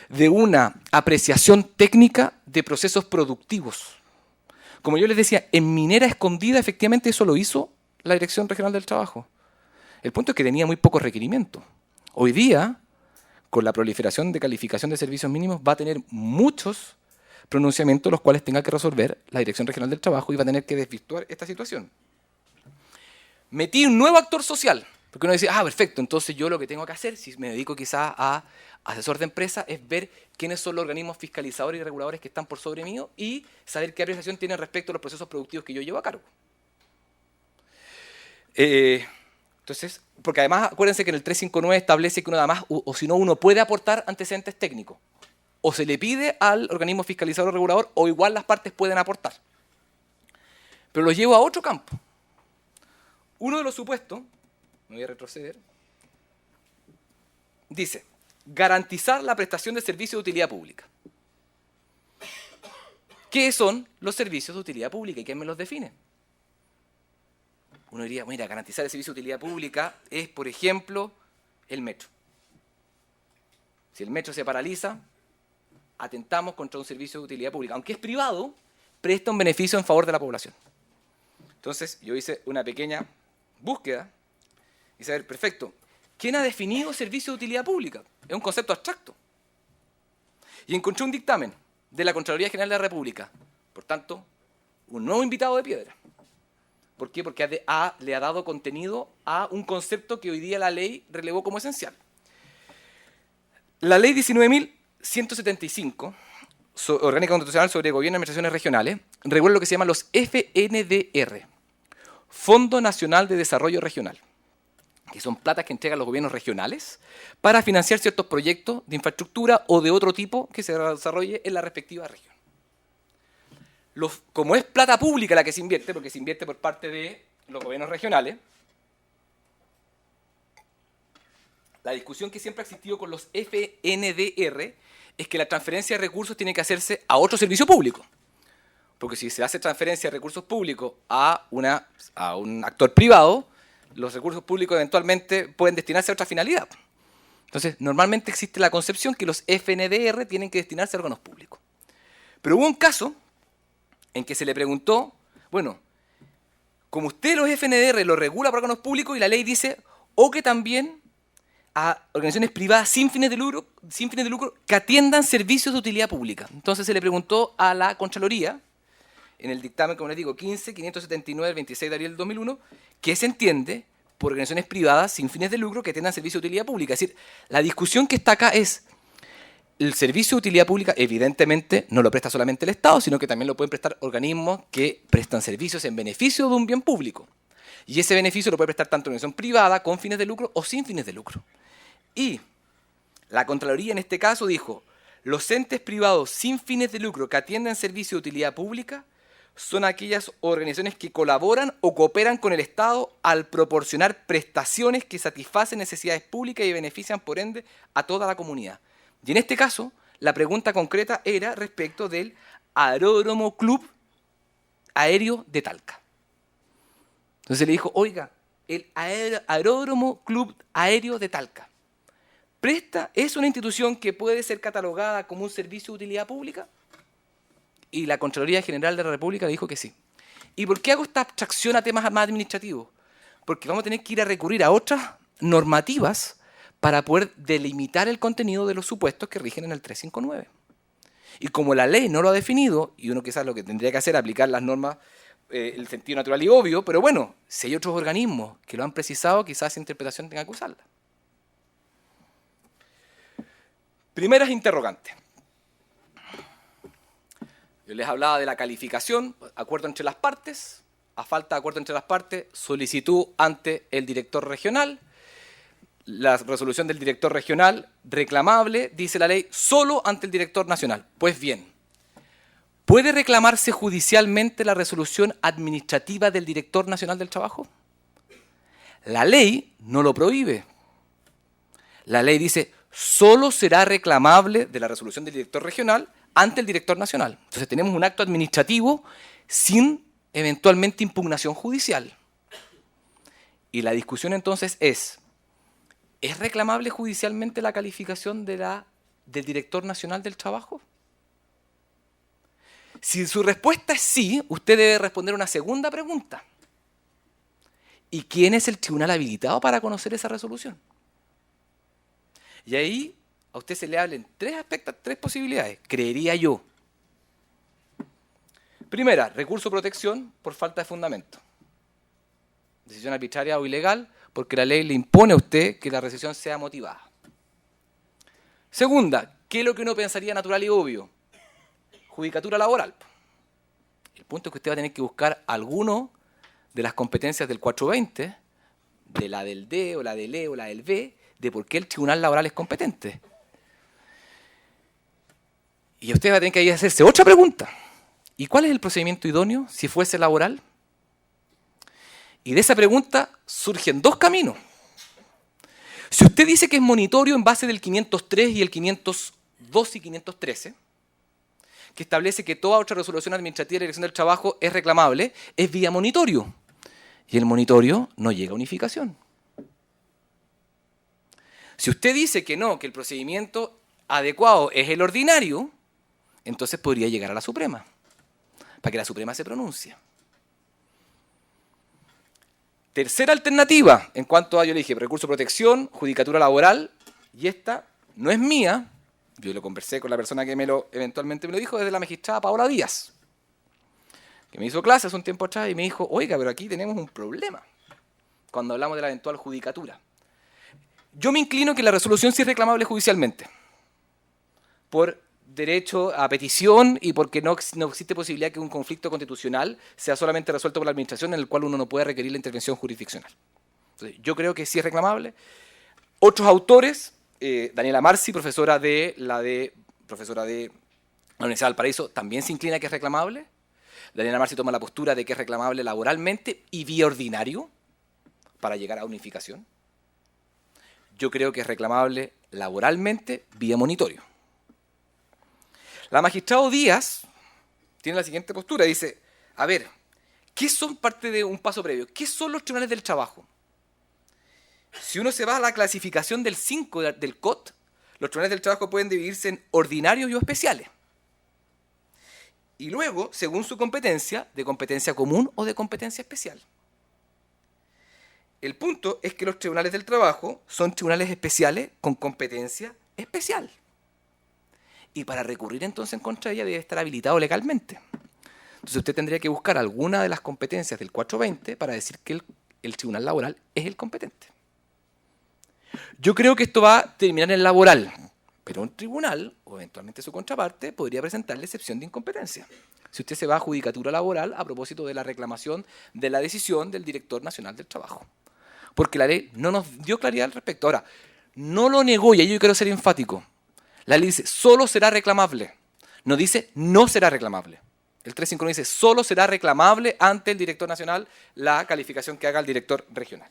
de una apreciación técnica de procesos productivos. Como yo les decía, en minera escondida efectivamente eso lo hizo la Dirección Regional del Trabajo. El punto es que tenía muy pocos requerimientos. Hoy día, con la proliferación de calificación de servicios mínimos, va a tener muchos pronunciamientos los cuales tenga que resolver la Dirección Regional del Trabajo y va a tener que desvirtuar esta situación. Metí un nuevo actor social, porque uno dice, perfecto, entonces yo lo que tengo que hacer, si me dedico quizás a asesor de empresa, es ver quiénes son los organismos fiscalizadores y reguladores que están por sobre mío y saber qué apreciación tienen respecto a los procesos productivos que yo llevo a cargo. Entonces, porque además, acuérdense que en el 359 establece que uno además, o si no, uno puede aportar antecedentes técnicos. O se le pide al organismo fiscalizador o regulador, o igual las partes pueden aportar. Pero lo llevo a otro campo. Uno de los supuestos, me voy a retroceder, dice, garantizar la prestación de servicios de utilidad pública. ¿Qué son los servicios de utilidad pública y quién me los define? Uno diría, mira, garantizar el servicio de utilidad pública es, por ejemplo, el metro. Si el metro se paraliza, atentamos contra un servicio de utilidad pública. Aunque es privado, presta un beneficio en favor de la población. Entonces, yo hice una pequeña búsqueda y saber, perfecto, ¿quién ha definido servicio de utilidad pública? Es un concepto abstracto. Y encontré un dictamen de la Contraloría General de la República. Por tanto, un nuevo invitado de piedra. ¿Por qué? Porque le ha dado contenido a un concepto que hoy día la ley relevó como esencial. La ley 19.175, Orgánica Constitucional sobre Gobierno y Administraciones Regionales, regula lo que se llama los FNDR, Fondo Nacional de Desarrollo Regional, que son platas que entregan los gobiernos regionales para financiar ciertos proyectos de infraestructura o de otro tipo que se desarrolle en la respectiva región. Como es plata pública la que se invierte, porque se invierte por parte de los gobiernos regionales, la discusión que siempre ha existido con los FNDR es que la transferencia de recursos tiene que hacerse a otro servicio público. Porque si se hace transferencia de recursos públicos a un actor privado, los recursos públicos eventualmente pueden destinarse a otra finalidad. Entonces, normalmente existe la concepción que los FNDR tienen que destinarse a órganos públicos. Pero hubo un caso en que se le preguntó, bueno, como usted los FNDR lo regula para órganos públicos y la ley dice, o que también a organizaciones privadas sin fines de lucro que atiendan servicios de utilidad pública. Entonces se le preguntó a la Contraloría, en el dictamen, como les digo, 15.579 del 26 de abril del 2001, ¿qué se entiende por organizaciones privadas sin fines de lucro que atiendan servicios de utilidad pública? Es decir, la discusión que está acá es, el servicio de utilidad pública evidentemente no lo presta solamente el Estado, sino que también lo pueden prestar organismos que prestan servicios en beneficio de un bien público. Y ese beneficio lo puede prestar tanto una organización privada con fines de lucro o sin fines de lucro. Y la Contraloría en este caso dijo, los entes privados sin fines de lucro que atienden servicios de utilidad pública son aquellas organizaciones que colaboran o cooperan con el Estado al proporcionar prestaciones que satisfacen necesidades públicas y benefician por ende a toda la comunidad. Y en este caso, la pregunta concreta era respecto del Aeródromo Club Aéreo de Talca. Entonces le dijo, oiga, el Aeródromo Club Aéreo de Talca, ¿es una institución que puede ser catalogada como un servicio de utilidad pública? Y la Contraloría General de la República le dijo que sí. ¿Y por qué hago esta abstracción a temas más administrativos? Porque vamos a tener que ir a recurrir a otras normativas para poder delimitar el contenido de los supuestos que rigen en el 359. Y como la ley no lo ha definido, y uno quizás lo que tendría que hacer es aplicar las normas, el sentido natural y obvio, pero bueno, si hay otros organismos que lo han precisado, quizás esa interpretación tenga que usarla. Primeras interrogantes. Yo les hablaba de la calificación, acuerdo entre las partes, a falta de acuerdo entre las partes, solicitud ante el director regional, la resolución del director regional reclamable, dice la ley, solo ante el director nacional. Pues bien, ¿puede reclamarse judicialmente la resolución administrativa del director nacional del trabajo? La ley no lo prohíbe. La ley dice, solo será reclamable de la resolución del director regional ante el director nacional. Entonces tenemos un acto administrativo sin eventualmente impugnación judicial. Y la discusión entonces ¿es reclamable judicialmente la calificación del director nacional del trabajo? Si su respuesta es sí, usted debe responder una segunda pregunta. ¿Y quién es el tribunal habilitado para conocer esa resolución? Y ahí a usted se le hablan tres aspectos, tres posibilidades, creería yo. Primera, recurso de protección por falta de fundamento. Decisión arbitraria o ilegal porque la ley le impone a usted que la rescisión sea motivada. Segunda, ¿qué es lo que uno pensaría natural y obvio? Judicatura laboral. El punto es que usted va a tener que buscar alguno de las competencias del 420, de la del D o la del E o la del B, de por qué el tribunal laboral es competente. Y usted va a tener que hacerse otra pregunta. ¿Y cuál es el procedimiento idóneo si fuese laboral? Y de esa pregunta surgen dos caminos. Si usted dice que es monitorio en base del 503 y el 502 y 513, que establece que toda otra resolución administrativa de la Dirección del Trabajo es reclamable, es vía monitorio. Y el monitorio no llega a unificación. Si usted dice que no, que el procedimiento adecuado es el ordinario, entonces podría llegar a la Suprema, para que la Suprema se pronuncie. Tercera alternativa, en cuanto a, yo le dije, recurso de protección, judicatura laboral, y esta no es mía, yo lo conversé con la persona que eventualmente me lo dijo, desde la magistrada Paola Díaz, que me hizo clase hace un tiempo atrás y me dijo, oiga, pero aquí tenemos un problema cuando hablamos de la eventual judicatura. Yo me inclino que la resolución sí es reclamable judicialmente, por derecho a petición y porque no existe posibilidad que un conflicto constitucional sea solamente resuelto por la administración, en el cual uno no puede requerir la intervención jurisdiccional. Entonces, yo creo que sí es reclamable. Otros autores, Daniela Marci, profesora de la Universidad de Valparaíso, también se inclina que es reclamable. Daniela Marci toma la postura de que es reclamable laboralmente y vía ordinario para llegar a unificación. Yo creo que es reclamable laboralmente vía monitorio. La magistrada Díaz tiene la siguiente postura, dice, a ver, ¿qué son parte de un paso previo? ¿Qué son los tribunales del trabajo? Si uno se va a la clasificación del 5 del COT, los tribunales del trabajo pueden dividirse en ordinarios y especiales. Y luego, según su competencia, de competencia común o de competencia especial. El punto es que los tribunales del trabajo son tribunales especiales con competencia especial. Y para recurrir entonces en contra de ella debe estar habilitado legalmente. Entonces usted tendría que buscar alguna de las competencias del 420 para decir que el tribunal laboral es el competente. Yo creo que esto va a terminar en el laboral, pero un tribunal, o eventualmente su contraparte, podría presentarle excepción de incompetencia. Si usted se va a judicatura laboral a propósito de la reclamación de la decisión del Director Nacional del Trabajo. Porque la ley no nos dio claridad al respecto. Ahora, no lo negó, y ahí yo quiero ser enfático. La ley dice, solo será reclamable. No dice, no será reclamable. El 351 dice, solo será reclamable ante el Director Nacional la calificación que haga el Director Regional.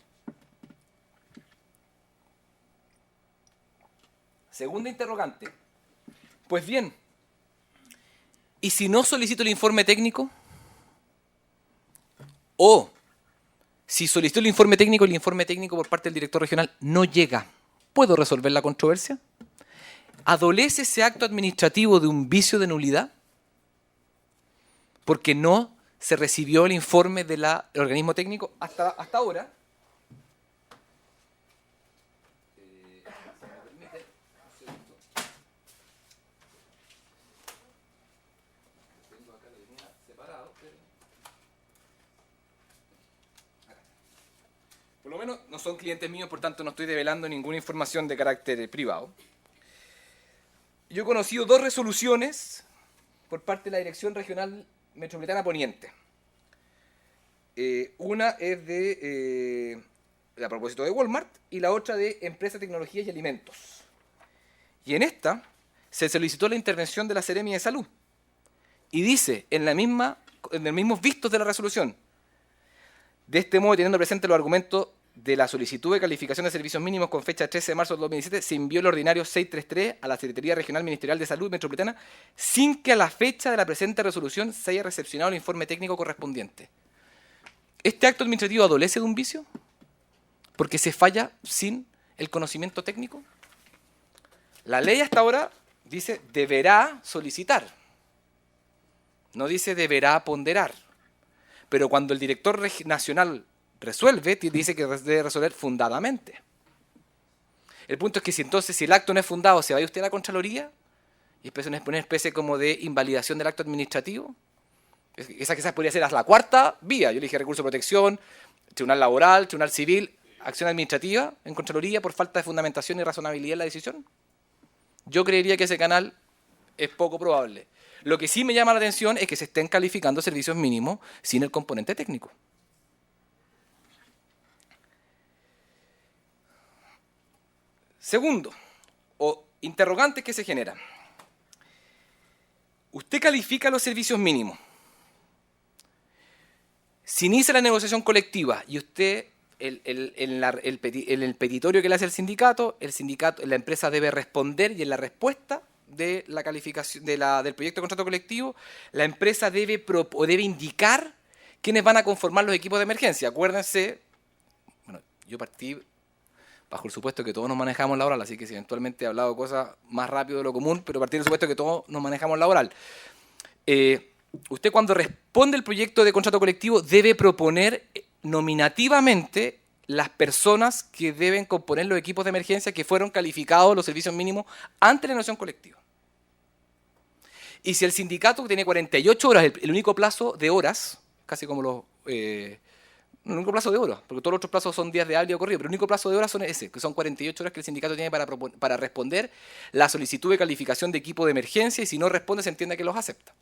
Segunda interrogante. Pues bien, ¿y si no solicito el informe técnico? O si solicito el informe técnico por parte del director regional no llega, ¿puedo resolver la controversia? ¿Adolece ese acto administrativo de un vicio de nulidad? Porque no se recibió el informe del organismo técnico hasta ahora. Por lo menos no son clientes míos, por tanto no estoy develando ninguna información de carácter privado. Yo he conocido 2 resoluciones por parte de la Dirección Regional Metropolitana Poniente. Una es a propósito de Walmart y la otra de Empresa de Tecnologías y Alimentos. Y en esta se solicitó la intervención de la Seremi de Salud. Y dice en los mismos vistos de la resolución, de este modo, teniendo presente los argumentos de la solicitud de calificación de servicios mínimos con fecha 13 de marzo de 2017, se envió el ordinario 633 a la Secretaría Regional Ministerial de Salud Metropolitana sin que a la fecha de la presente resolución se haya recepcionado el informe técnico correspondiente. ¿Este acto administrativo adolece de un vicio? Porque se falla sin el conocimiento técnico. La ley hasta ahora dice deberá solicitar, no dice deberá ponderar. Pero cuando el director nacional resuelve, dice que debe resolver fundadamente. El punto es que si el acto no es fundado, ¿se va usted a la Contraloría? Y empieza una especie como de invalidación del acto administrativo. Esa quizás podría ser la 4ª vía. Yo le dije recurso de protección, tribunal laboral, tribunal civil, acción administrativa en Contraloría por falta de fundamentación y razonabilidad en la decisión. Yo creería que ese canal es poco probable. Lo que sí me llama la atención es que se estén calificando servicios mínimos sin el componente técnico. Segundo, o interrogantes que se generan. Usted califica los servicios mínimos. Si inicia la negociación colectiva y usted, en el petitorio que le hace el sindicato, la empresa debe responder y en la respuesta de la calificación del proyecto de contrato colectivo, la empresa debe indicar quiénes van a conformar los equipos de emergencia. Acuérdense, bueno, yo partí bajo el supuesto que todos nos manejamos laboral, así que si eventualmente he hablado cosas más rápido de lo común, pero a partir del supuesto que todos nos manejamos laboral. Usted cuando responde el proyecto de contrato colectivo debe proponer nominativamente las personas que deben componer los equipos de emergencia que fueron calificados los servicios mínimos ante la negociación colectiva. Y si el sindicato tiene 48 horas, el único plazo de horas, casi como los... el único plazo de horas, porque todos los otros plazos son días de hábil o corrido, pero el único plazo de horas son ese, que son 48 horas que el sindicato tiene para responder la solicitud de calificación de equipo de emergencia, y si no responde se entiende que los acepta.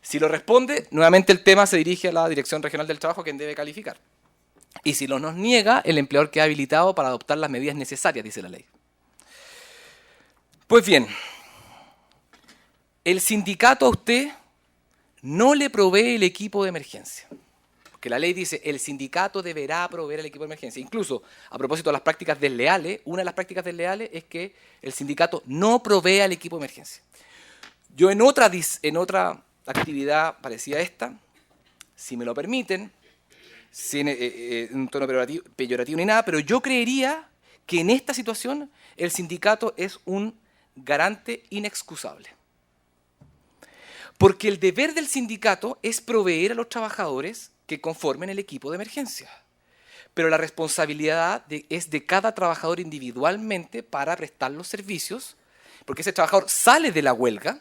Si lo responde, nuevamente el tema se dirige a la Dirección Regional del Trabajo, quien debe calificar. Y si lo nos niega, el empleador queda habilitado para adoptar las medidas necesarias, dice la ley. Pues bien, el sindicato a usted no le provee el equipo de emergencia. Porque la ley dice, el sindicato deberá proveer el equipo de emergencia. Incluso, a propósito de las prácticas desleales, una de las prácticas desleales es que el sindicato no provee al equipo de emergencia. Yo en otra actividad parecida a esta, si me lo permiten, sin un tono peyorativo ni nada, pero yo creería que en esta situación el sindicato es un garante inexcusable. Porque el deber del sindicato es proveer a los trabajadores que conformen el equipo de emergencia. Pero la responsabilidad es de cada trabajador individualmente para prestar los servicios, porque ese trabajador sale de la huelga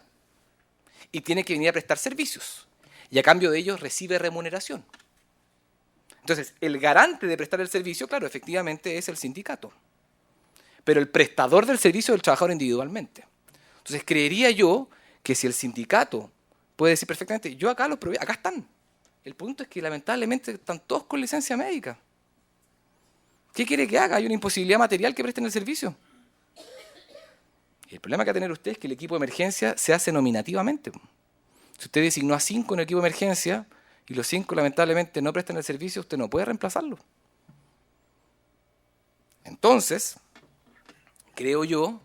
y tiene que venir a prestar servicios. Y a cambio de ellos recibe remuneración. Entonces, el garante de prestar el servicio, claro, efectivamente es el sindicato. Pero el prestador del servicio es el trabajador individualmente. Entonces, creería yo que si el sindicato puede decir perfectamente, yo acá los probé, acá están. El punto es que lamentablemente están todos con licencia médica. ¿Qué quiere que haga? Hay una imposibilidad material que presten el servicio. Y el problema que va a tener usted es que el equipo de emergencia se hace nominativamente. Si usted designó a 5 en el equipo de emergencia y los 5 lamentablemente no prestan el servicio, usted no puede reemplazarlo. Entonces, creo yo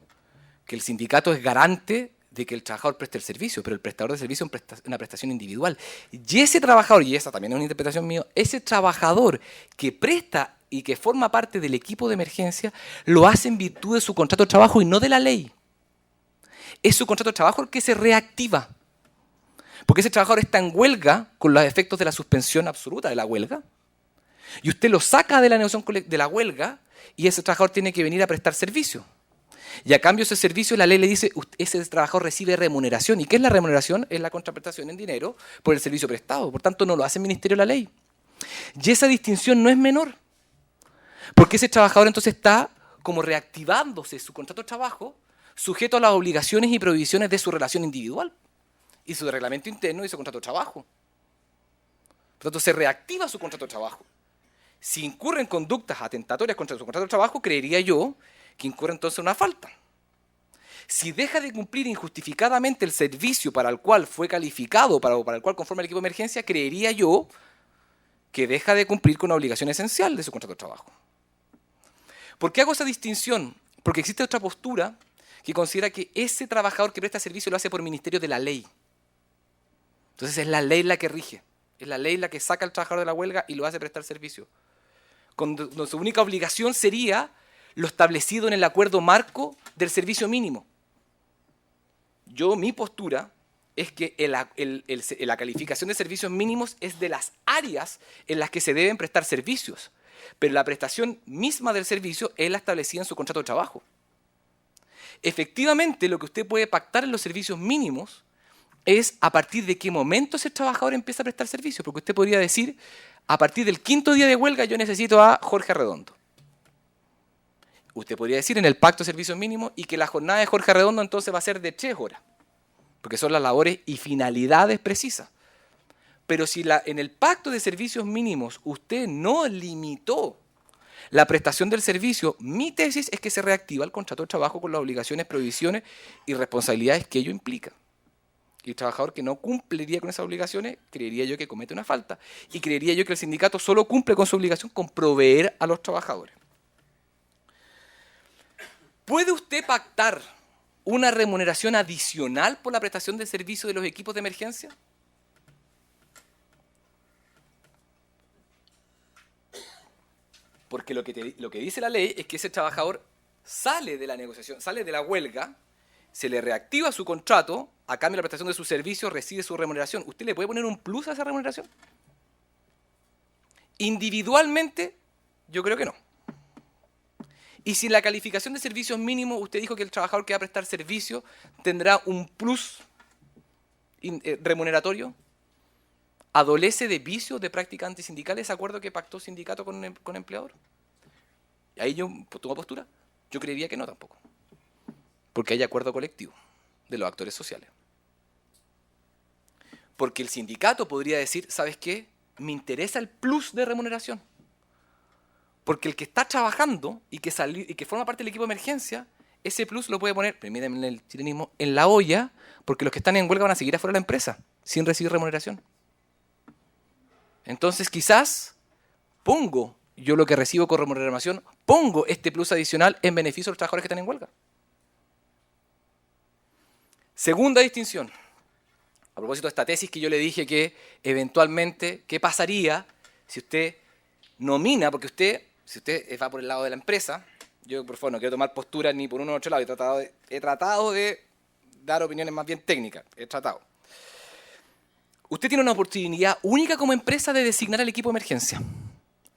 que el sindicato es garante de que el trabajador preste el servicio, pero el prestador de servicio es una prestación individual. Y ese trabajador, y esa también es una interpretación mía, ese trabajador que presta y que forma parte del equipo de emergencia, lo hace en virtud de su contrato de trabajo y no de la ley. Es su contrato de trabajo el que se reactiva. Porque ese trabajador está en huelga con los efectos de la suspensión absoluta de la huelga. Y usted lo saca de la negociación de la huelga y ese trabajador tiene que venir a prestar servicio. Y a cambio de ese servicio, la ley le dice, ese trabajador recibe remuneración. ¿Y qué es la remuneración? Es la contraprestación en dinero por el servicio prestado. Por tanto, no lo hace el Ministerio de la Ley. Y esa distinción no es menor. Porque ese trabajador entonces está como reactivándose su contrato de trabajo sujeto a las obligaciones y prohibiciones de su relación individual y su reglamento interno y su contrato de trabajo. Por tanto, se reactiva su contrato de trabajo. Si incurre en conductas atentatorias contra su contrato de trabajo, creería yo que incurre entonces una falta. Si deja de cumplir injustificadamente el servicio para el cual fue calificado, para el cual conforma el equipo de emergencia, creería yo que deja de cumplir con una obligación esencial de su contrato de trabajo. ¿Por qué hago esa distinción? Porque existe otra postura que considera que ese trabajador que presta servicio lo hace por ministerio de la ley. Entonces es la ley la que rige, es la ley la que saca al trabajador de la huelga y lo hace prestar servicio. Cuando su única obligación sería lo establecido en el acuerdo marco del servicio mínimo. Mi postura es que la calificación de servicios mínimos es de las áreas en las que se deben prestar servicios, pero la prestación misma del servicio es la establecida en su contrato de trabajo. Efectivamente, lo que usted puede pactar en los servicios mínimos es a partir de qué momento ese trabajador empieza a prestar servicio, porque usted podría decir, a partir del 5.º día de huelga yo necesito a Jorge Arredondo. Usted podría decir en el pacto de servicios mínimos y que la jornada de Jorge Arredondo entonces va a ser de 3 horas, porque son las labores y finalidades precisas. Pero si en el pacto de servicios mínimos usted no limitó la prestación del servicio, mi tesis es que se reactiva el contrato de trabajo con las obligaciones, prohibiciones y responsabilidades que ello implica. Y el trabajador que no cumpliría con esas obligaciones, creería yo que comete una falta. Y creería yo que el sindicato solo cumple con su obligación con proveer a los trabajadores. ¿Puede usted pactar una remuneración adicional por la prestación de servicio de los equipos de emergencia? Porque lo que dice la ley es que ese trabajador sale de la negociación, sale de la huelga, se le reactiva su contrato, a cambio de la prestación de su servicio recibe su remuneración. ¿Usted le puede poner un plus a esa remuneración? Individualmente, yo creo que no. Y si en la calificación de servicios mínimos usted dijo que el trabajador que va a prestar servicio tendrá un plus remuneratorio, ¿adolece de vicio de práctica antisindical ese acuerdo que pactó sindicato con empleador? Y ahí yo tomo postura. Yo creería que no tampoco. Porque hay acuerdo colectivo de los actores sociales. Porque el sindicato podría decir, ¿sabes qué? Me interesa el plus de remuneración. Porque el que está trabajando y que forma parte del equipo de emergencia, ese plus lo puede poner, permítanme el chilenismo, en la olla, porque los que están en huelga van a seguir afuera de la empresa, sin recibir remuneración. Entonces quizás pongo yo lo que recibo con remuneración, pongo este plus adicional en beneficio de los trabajadores que están en huelga. Segunda distinción. A propósito de esta tesis que yo le dije que eventualmente, ¿qué pasaría si usted nomina? Porque si usted va por el lado de la empresa, yo por favor no quiero tomar postura ni por uno ni otro lado, he tratado de dar opiniones más bien técnicas, Usted tiene una oportunidad única como empresa de designar al equipo de emergencia.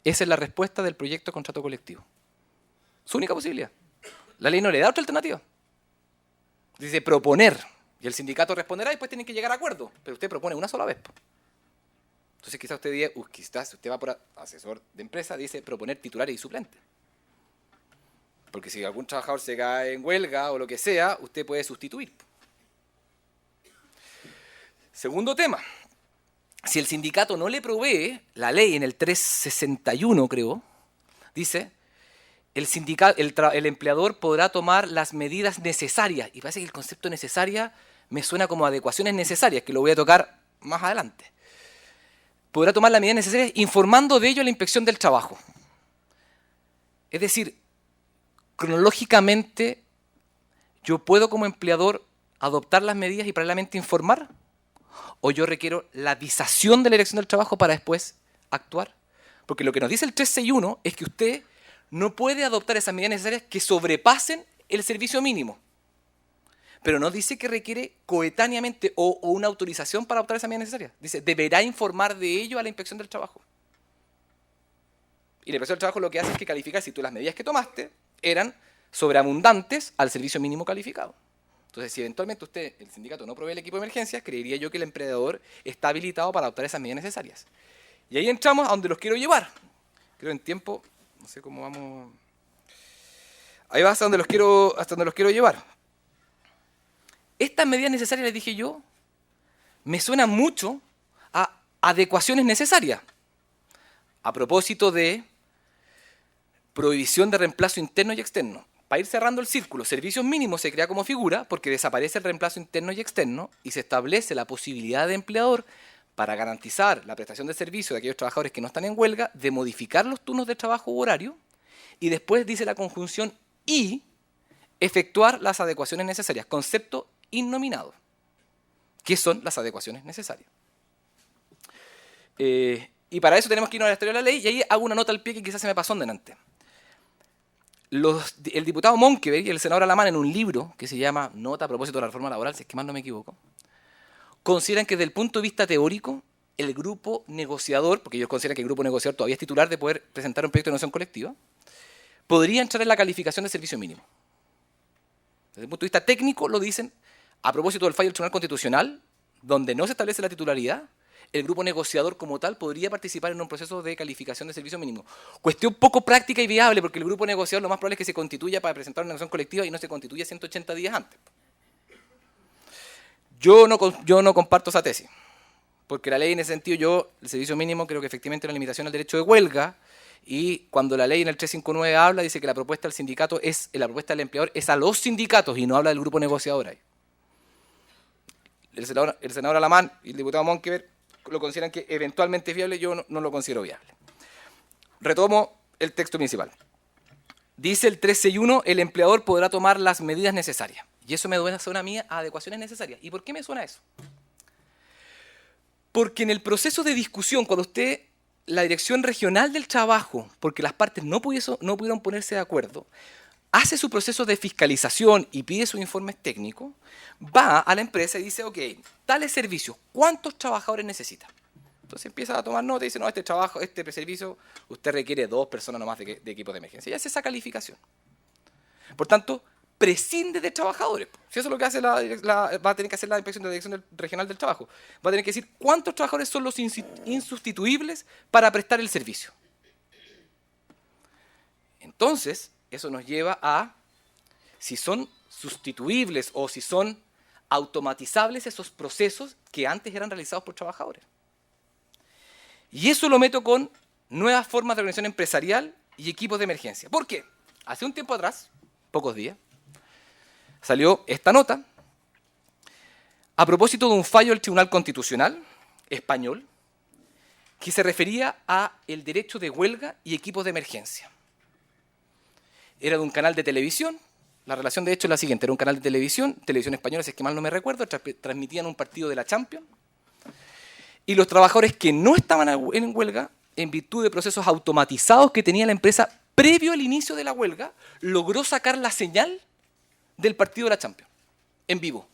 Esa es la respuesta del proyecto de contrato colectivo. Su única posibilidad. La ley no le da otra alternativa. Dice proponer. Y el sindicato responderá y después tienen que llegar a acuerdo. Pero usted propone una sola vez. Entonces quizás usted diga, quizás usted va por asesor de empresa, dice proponer titulares y suplentes. Porque si algún trabajador se cae en huelga o lo que sea, usted puede sustituir. Segundo tema. Si el sindicato no le provee, la ley en el 361, creo, dice, el empleador podrá tomar las medidas necesarias. Y parece que el concepto necesaria me suena como adecuaciones necesarias, que lo voy a tocar más adelante. Podrá tomar las medidas necesarias informando de ello a la inspección del trabajo. Es decir, cronológicamente, ¿yo puedo como empleador adoptar las medidas y paralelamente informar? ¿O yo requiero la avisación de la Dirección del Trabajo para después actuar? Porque lo que nos dice el 361 es que usted no puede adoptar esas medidas necesarias que sobrepasen el servicio mínimo. Pero no dice que requiere coetáneamente o una autorización para adoptar esas medidas necesarias. Dice, deberá informar de ello a la Inspección del Trabajo. Y la Inspección del Trabajo lo que hace es que calificar si tú las medidas que tomaste eran sobreabundantes al servicio mínimo calificado. Entonces, si eventualmente el sindicato no provee el equipo de emergencias, creería yo que el empleador está habilitado para adoptar esas medidas necesarias. Y ahí entramos a donde los quiero llevar. Creo en tiempo, no sé cómo vamos. Ahí va hasta donde los quiero llevar. Estas medidas necesarias, les dije yo, me suenan mucho a adecuaciones necesarias. A propósito de prohibición de reemplazo interno y externo. Para ir cerrando el círculo, servicios mínimos se crea como figura porque desaparece el reemplazo interno y externo y se establece la posibilidad de empleador para garantizar la prestación de servicio de aquellos trabajadores que no están en huelga, de modificar los turnos de trabajo u horario, y después dice la conjunción y efectuar las adecuaciones necesarias, concepto innominado. ¿Qué son las adecuaciones necesarias? Y para eso tenemos que irnos a la historia de la ley, y ahí hago una nota al pie que quizás se me pasó en delante. El diputado Monkeberg y el senador Alamán, en un libro que se llama Nota a propósito de la reforma laboral, si es que más no me equivoco, consideran que desde el punto de vista teórico, el grupo negociador, porque ellos consideran que el grupo negociador todavía es titular de poder presentar un proyecto de negociación colectiva, podría entrar en la calificación de servicio mínimo. Desde el punto de vista técnico lo dicen a propósito del fallo del Tribunal Constitucional, donde no se establece la titularidad, el grupo negociador como tal podría participar en un proceso de calificación de servicio mínimo. Cuestión poco práctica y viable, porque el grupo negociador lo más probable es que se constituya para presentar una negociación colectiva y no se constituya 180 días antes. Yo no comparto esa tesis, porque la ley en ese sentido, el servicio mínimo creo que efectivamente es una limitación al derecho de huelga, y cuando la ley en el 359 habla, dice que la propuesta del sindicato la propuesta del empleador es a los sindicatos y no habla del grupo negociador ahí. El senador Alamán y el diputado Monkeberg lo consideran que eventualmente es viable, yo no lo considero viable. Retomo el texto principal. Dice el 361, el empleador podrá tomar las medidas necesarias. Y eso me suena a mí a adecuaciones necesarias. ¿Y por qué me suena eso? Porque en el proceso de discusión, cuando usted la Dirección Regional del Trabajo, porque las partes no pudieron ponerse de acuerdo, hace su proceso de fiscalización y pide sus informes técnicos, va a la empresa y dice, ok, tales servicios, ¿cuántos trabajadores necesita? Entonces empieza a tomar nota y dice, no, este servicio, usted requiere 2 personas nomás de equipo de emergencia. Y hace esa calificación. Por tanto, prescinde de trabajadores. Si eso es lo que hace va a tener que hacer la inspección de la Dirección Regional del Trabajo. Va a tener que decir cuántos trabajadores son los insustituibles para prestar el servicio. Entonces, eso nos lleva a si son sustituibles o si son automatizables esos procesos que antes eran realizados por trabajadores. Y eso lo meto con nuevas formas de organización empresarial y equipos de emergencia. ¿Por qué? Hace un tiempo atrás, pocos días, salió esta nota a propósito de un fallo del Tribunal Constitucional español que se refería a el derecho de huelga y equipos de emergencia. Era de un canal de televisión, la relación de hecho es la siguiente, era un canal de televisión española, si es que mal no me recuerdo, transmitían un partido de la Champions, y los trabajadores que no estaban en huelga, en virtud de procesos automatizados que tenía la empresa previo al inicio de la huelga, logró sacar la señal del partido de la Champions, en vivo.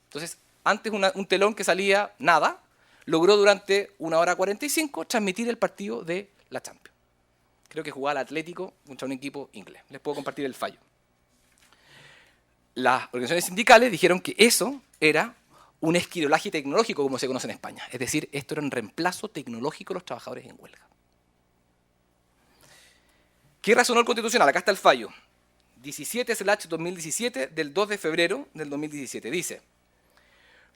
Entonces, antes un telón que salía nada, logró durante 1 hora 45 transmitir el partido de la Champions. Creo que jugaba el Atlético contra un equipo inglés. Les puedo compartir el fallo. Las organizaciones sindicales dijeron que eso era un esquirolaje tecnológico, como se conoce en España. Es decir, esto era un reemplazo tecnológico de los trabajadores en huelga. ¿Qué razonó el Constitucional? Acá está el fallo. 17/2017 del 2 de febrero del 2017. Dice,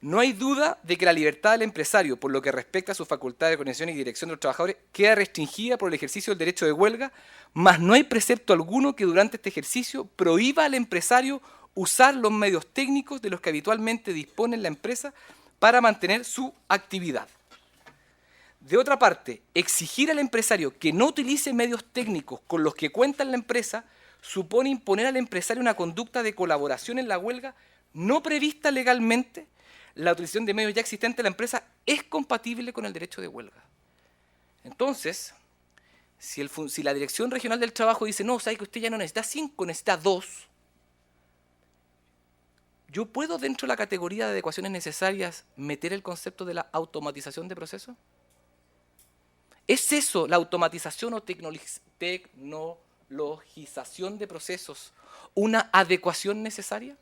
no hay duda de que la libertad del empresario, por lo que respecta a su facultad de organización y dirección de los trabajadores, queda restringida por el ejercicio del derecho de huelga, mas no hay precepto alguno que durante este ejercicio prohíba al empresario usar los medios técnicos de los que habitualmente dispone la empresa para mantener su actividad. De otra parte, exigir al empresario que no utilice medios técnicos con los que cuenta la empresa supone imponer al empresario una conducta de colaboración en la huelga no prevista legalmente. La utilización de medios ya existentes de la empresa es compatible con el derecho de huelga. Entonces, si la Dirección Regional del Trabajo dice, no, sabe que usted ya no necesita 5, necesita 2, ¿yo puedo dentro de la categoría de adecuaciones necesarias meter el concepto de la automatización de procesos? ¿Es eso, la automatización o tecnologización de procesos, una adecuación necesaria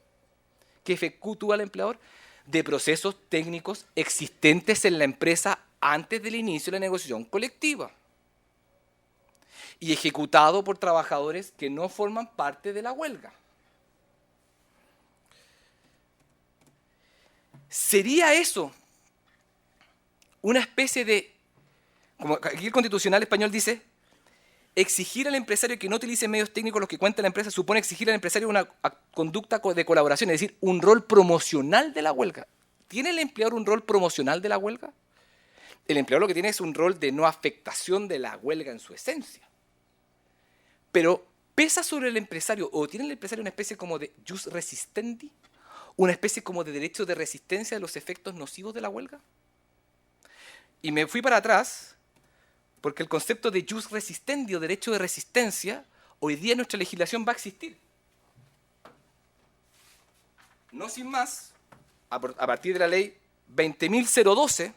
que efectúa el empleador de procesos técnicos existentes en la empresa antes del inicio de la negociación colectiva y ejecutado por trabajadores que no forman parte de la huelga? ¿Sería eso una especie de, como aquí el Constitucional español dice, exigir al empresario que no utilice medios técnicos los que cuenta la empresa supone exigir al empresario una conducta de colaboración, es decir, un rol promocional de la huelga? ¿Tiene el empleador un rol promocional de la huelga? El empleador lo que tiene es un rol de no afectación de la huelga en su esencia. Pero ¿pesa sobre el empresario o tiene el empresario una especie como de jus resistendi? ¿Una especie como de derecho de resistencia de los efectos nocivos de la huelga? Y me fui para atrás porque el concepto de jus resistendi o derecho de resistencia hoy día en nuestra legislación va a existir. No sin más, a partir de la ley 20.012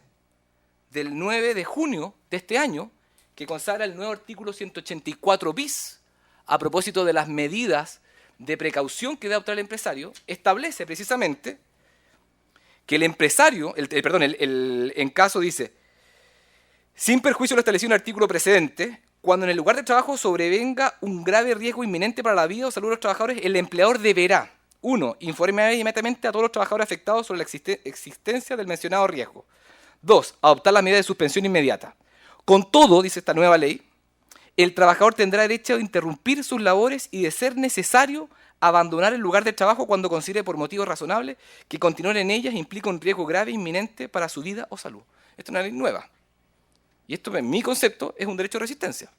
del 9 de junio de este año, que consagra el nuevo artículo 184 bis, a propósito de las medidas de precaución que debe adoptar el empresario, establece precisamente que el empresario, en caso dice, sin perjuicio de lo establecido en el artículo precedente, cuando en el lugar de trabajo sobrevenga un grave riesgo inminente para la vida o salud de los trabajadores, el empleador deberá, 1, informar inmediatamente a todos los trabajadores afectados sobre la existencia del mencionado riesgo. 2, adoptar las medidas de suspensión inmediata. Con todo, dice esta nueva ley, el trabajador tendrá derecho a interrumpir sus labores y, de ser necesario, abandonar el lugar de trabajo cuando considere por motivos razonables que continuar en ellas implica un riesgo grave e inminente para su vida o salud. Esta es una ley nueva. Y esto, en mi concepto, es un derecho de resistencia.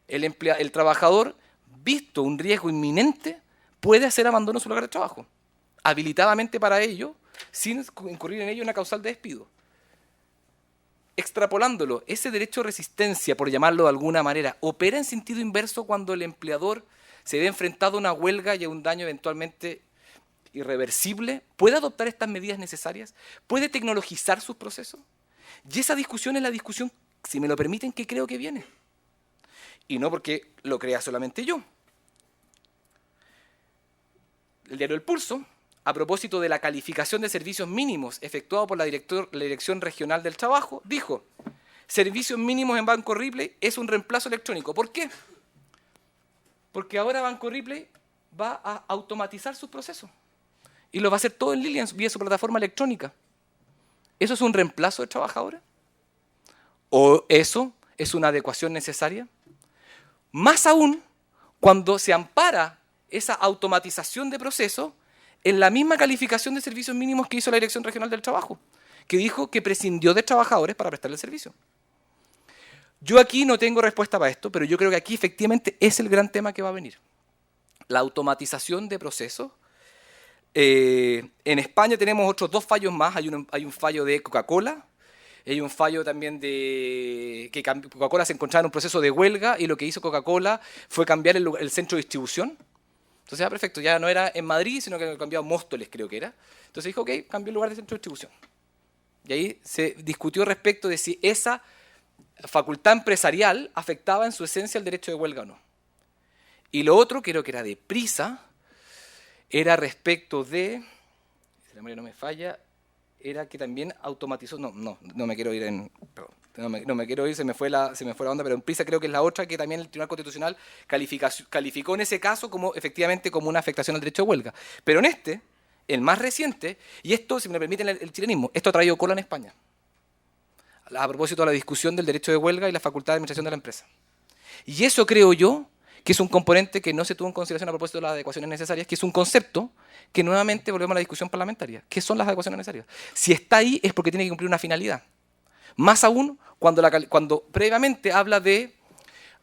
El trabajador, visto un riesgo inminente, puede hacer abandono de su lugar de trabajo, habilitadamente para ello, sin incurrir en ello una causal de despido. extrapolándolo, ese derecho de resistencia, por llamarlo de alguna manera, opera en sentido inverso cuando el empleador se ve enfrentado a una huelga y a un daño eventualmente irreversible. ¿Puede adoptar estas medidas necesarias? ¿Puede tecnologizar sus procesos? Y esa discusión es la discusión, si me lo permiten, que creo que viene. Y no porque lo crea solamente yo. El diario El Pulso, a propósito de la calificación de servicios mínimos efectuado por la Dirección Regional del Trabajo, dijo: servicios mínimos en Banco Ripley es un reemplazo electrónico. ¿Por qué? Porque ahora Banco Ripley va a automatizar sus procesos y lo va a hacer todo en línea, vía su plataforma electrónica. ¿Eso es un reemplazo de trabajadores? ¿O eso es una adecuación necesaria? Más aún cuando se ampara esa automatización de procesos en la misma calificación de servicios mínimos que hizo la Dirección Regional del Trabajo, que dijo que prescindió de trabajadores para prestarle el servicio. Yo aquí no tengo respuesta para esto, pero yo creo que aquí efectivamente es el gran tema que va a venir. La automatización de procesos. En España tenemos otros 2 fallos más. Hay un fallo de Coca-Cola, hay un fallo también de que Coca-Cola se encontraba en un proceso de huelga y lo que hizo Coca-Cola fue cambiar el centro de distribución. Entonces, perfecto, ya no era en Madrid, sino que lo cambió a Móstoles, creo que era. Entonces dijo, ok, cambió el lugar de centro de distribución. Y ahí se discutió respecto de si esa facultad empresarial afectaba en su esencia el derecho de huelga o no. Y lo otro, creo que era de Prisa, era respecto de, si la memoria no me falla, era que también automatizó, no me quiero ir en, perdón, no me quiero ir, se me fue la onda, pero en Prisa creo que es la otra que también el Tribunal Constitucional calificó en ese caso como efectivamente como una afectación al derecho de huelga. Pero en este, el más reciente, y esto, si me permiten el chilenismo, esto ha traído cola en España, a propósito de la discusión del derecho de huelga y la facultad de administración de la empresa. Y eso creo yo que es un componente que no se tuvo en consideración a propósito de las adecuaciones necesarias, que es un concepto que nuevamente volvemos a la discusión parlamentaria. ¿Qué son las adecuaciones necesarias? Si está ahí es porque tiene que cumplir una finalidad. Más aún cuando previamente habla de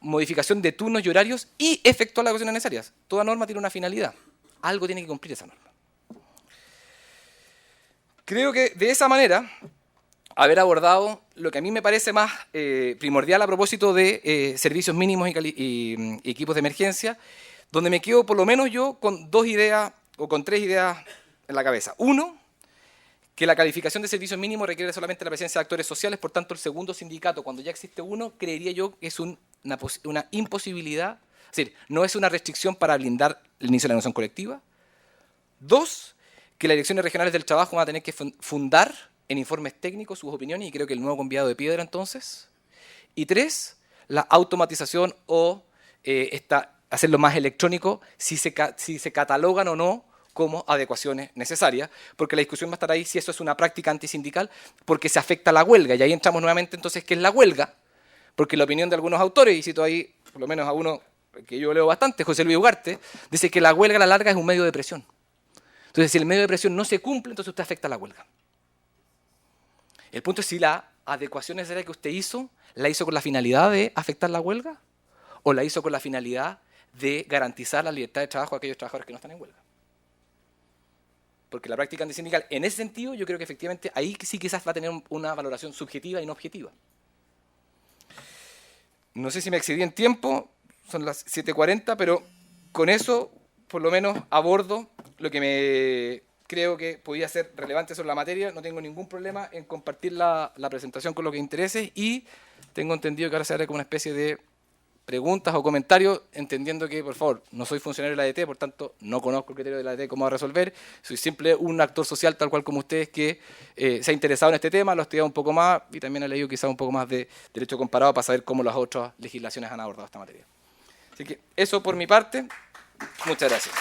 modificación de turnos y horarios y efectuar las adecuaciones necesarias. Toda norma tiene una finalidad. Algo tiene que cumplir esa norma. Creo que de esa manera haber abordado lo que a mí me parece más primordial a propósito de servicios mínimos y equipos de emergencia, donde me quedo por lo menos yo con 2 ideas o con 3 ideas en la cabeza. Uno, que la calificación de servicios mínimos requiere solamente la presencia de actores sociales, por tanto el segundo sindicato, cuando ya existe uno, creería yo que es una imposibilidad, es decir, no es una restricción para blindar el inicio de la negociación colectiva. 2, que las direcciones regionales del trabajo van a tener que fundar en informes técnicos sus opiniones, y creo que el nuevo conviado de piedra entonces. Y 3, la automatización o hacerlo más electrónico, si se catalogan o no como adecuaciones necesarias, porque la discusión va a estar ahí si eso es una práctica antisindical, porque se afecta a la huelga, y ahí entramos nuevamente entonces qué es la huelga, porque la opinión de algunos autores, y cito ahí por lo menos a uno que yo leo bastante, José Luis Ugarte, dice que la huelga a la larga es un medio de presión. Entonces, si el medio de presión no se cumple, entonces usted afecta a la huelga. El punto es si la adecuación necesaria que usted hizo, ¿la hizo con la finalidad de afectar la huelga? ¿O la hizo con la finalidad de garantizar la libertad de trabajo a aquellos trabajadores que no están en huelga? Porque la práctica antisindical, en ese sentido, yo creo que efectivamente ahí sí quizás va a tener una valoración subjetiva y no objetiva. No sé si me excedí en tiempo, son las 7:40, pero con eso, por lo menos, abordo lo que creo que podía ser relevante sobre la materia. No tengo ningún problema en compartir la presentación con lo que interese, y tengo entendido que ahora se hará como una especie de preguntas o comentarios, entendiendo que, por favor, no soy funcionario de la ADT, por tanto, no conozco el criterio de la ADT cómo va a resolver. Soy simple un actor social, tal cual como ustedes, que se ha interesado en este tema, lo ha estudiado un poco más y también ha leído quizás un poco más de derecho comparado para saber cómo las otras legislaciones han abordado esta materia. Así que eso por mi parte. Muchas gracias.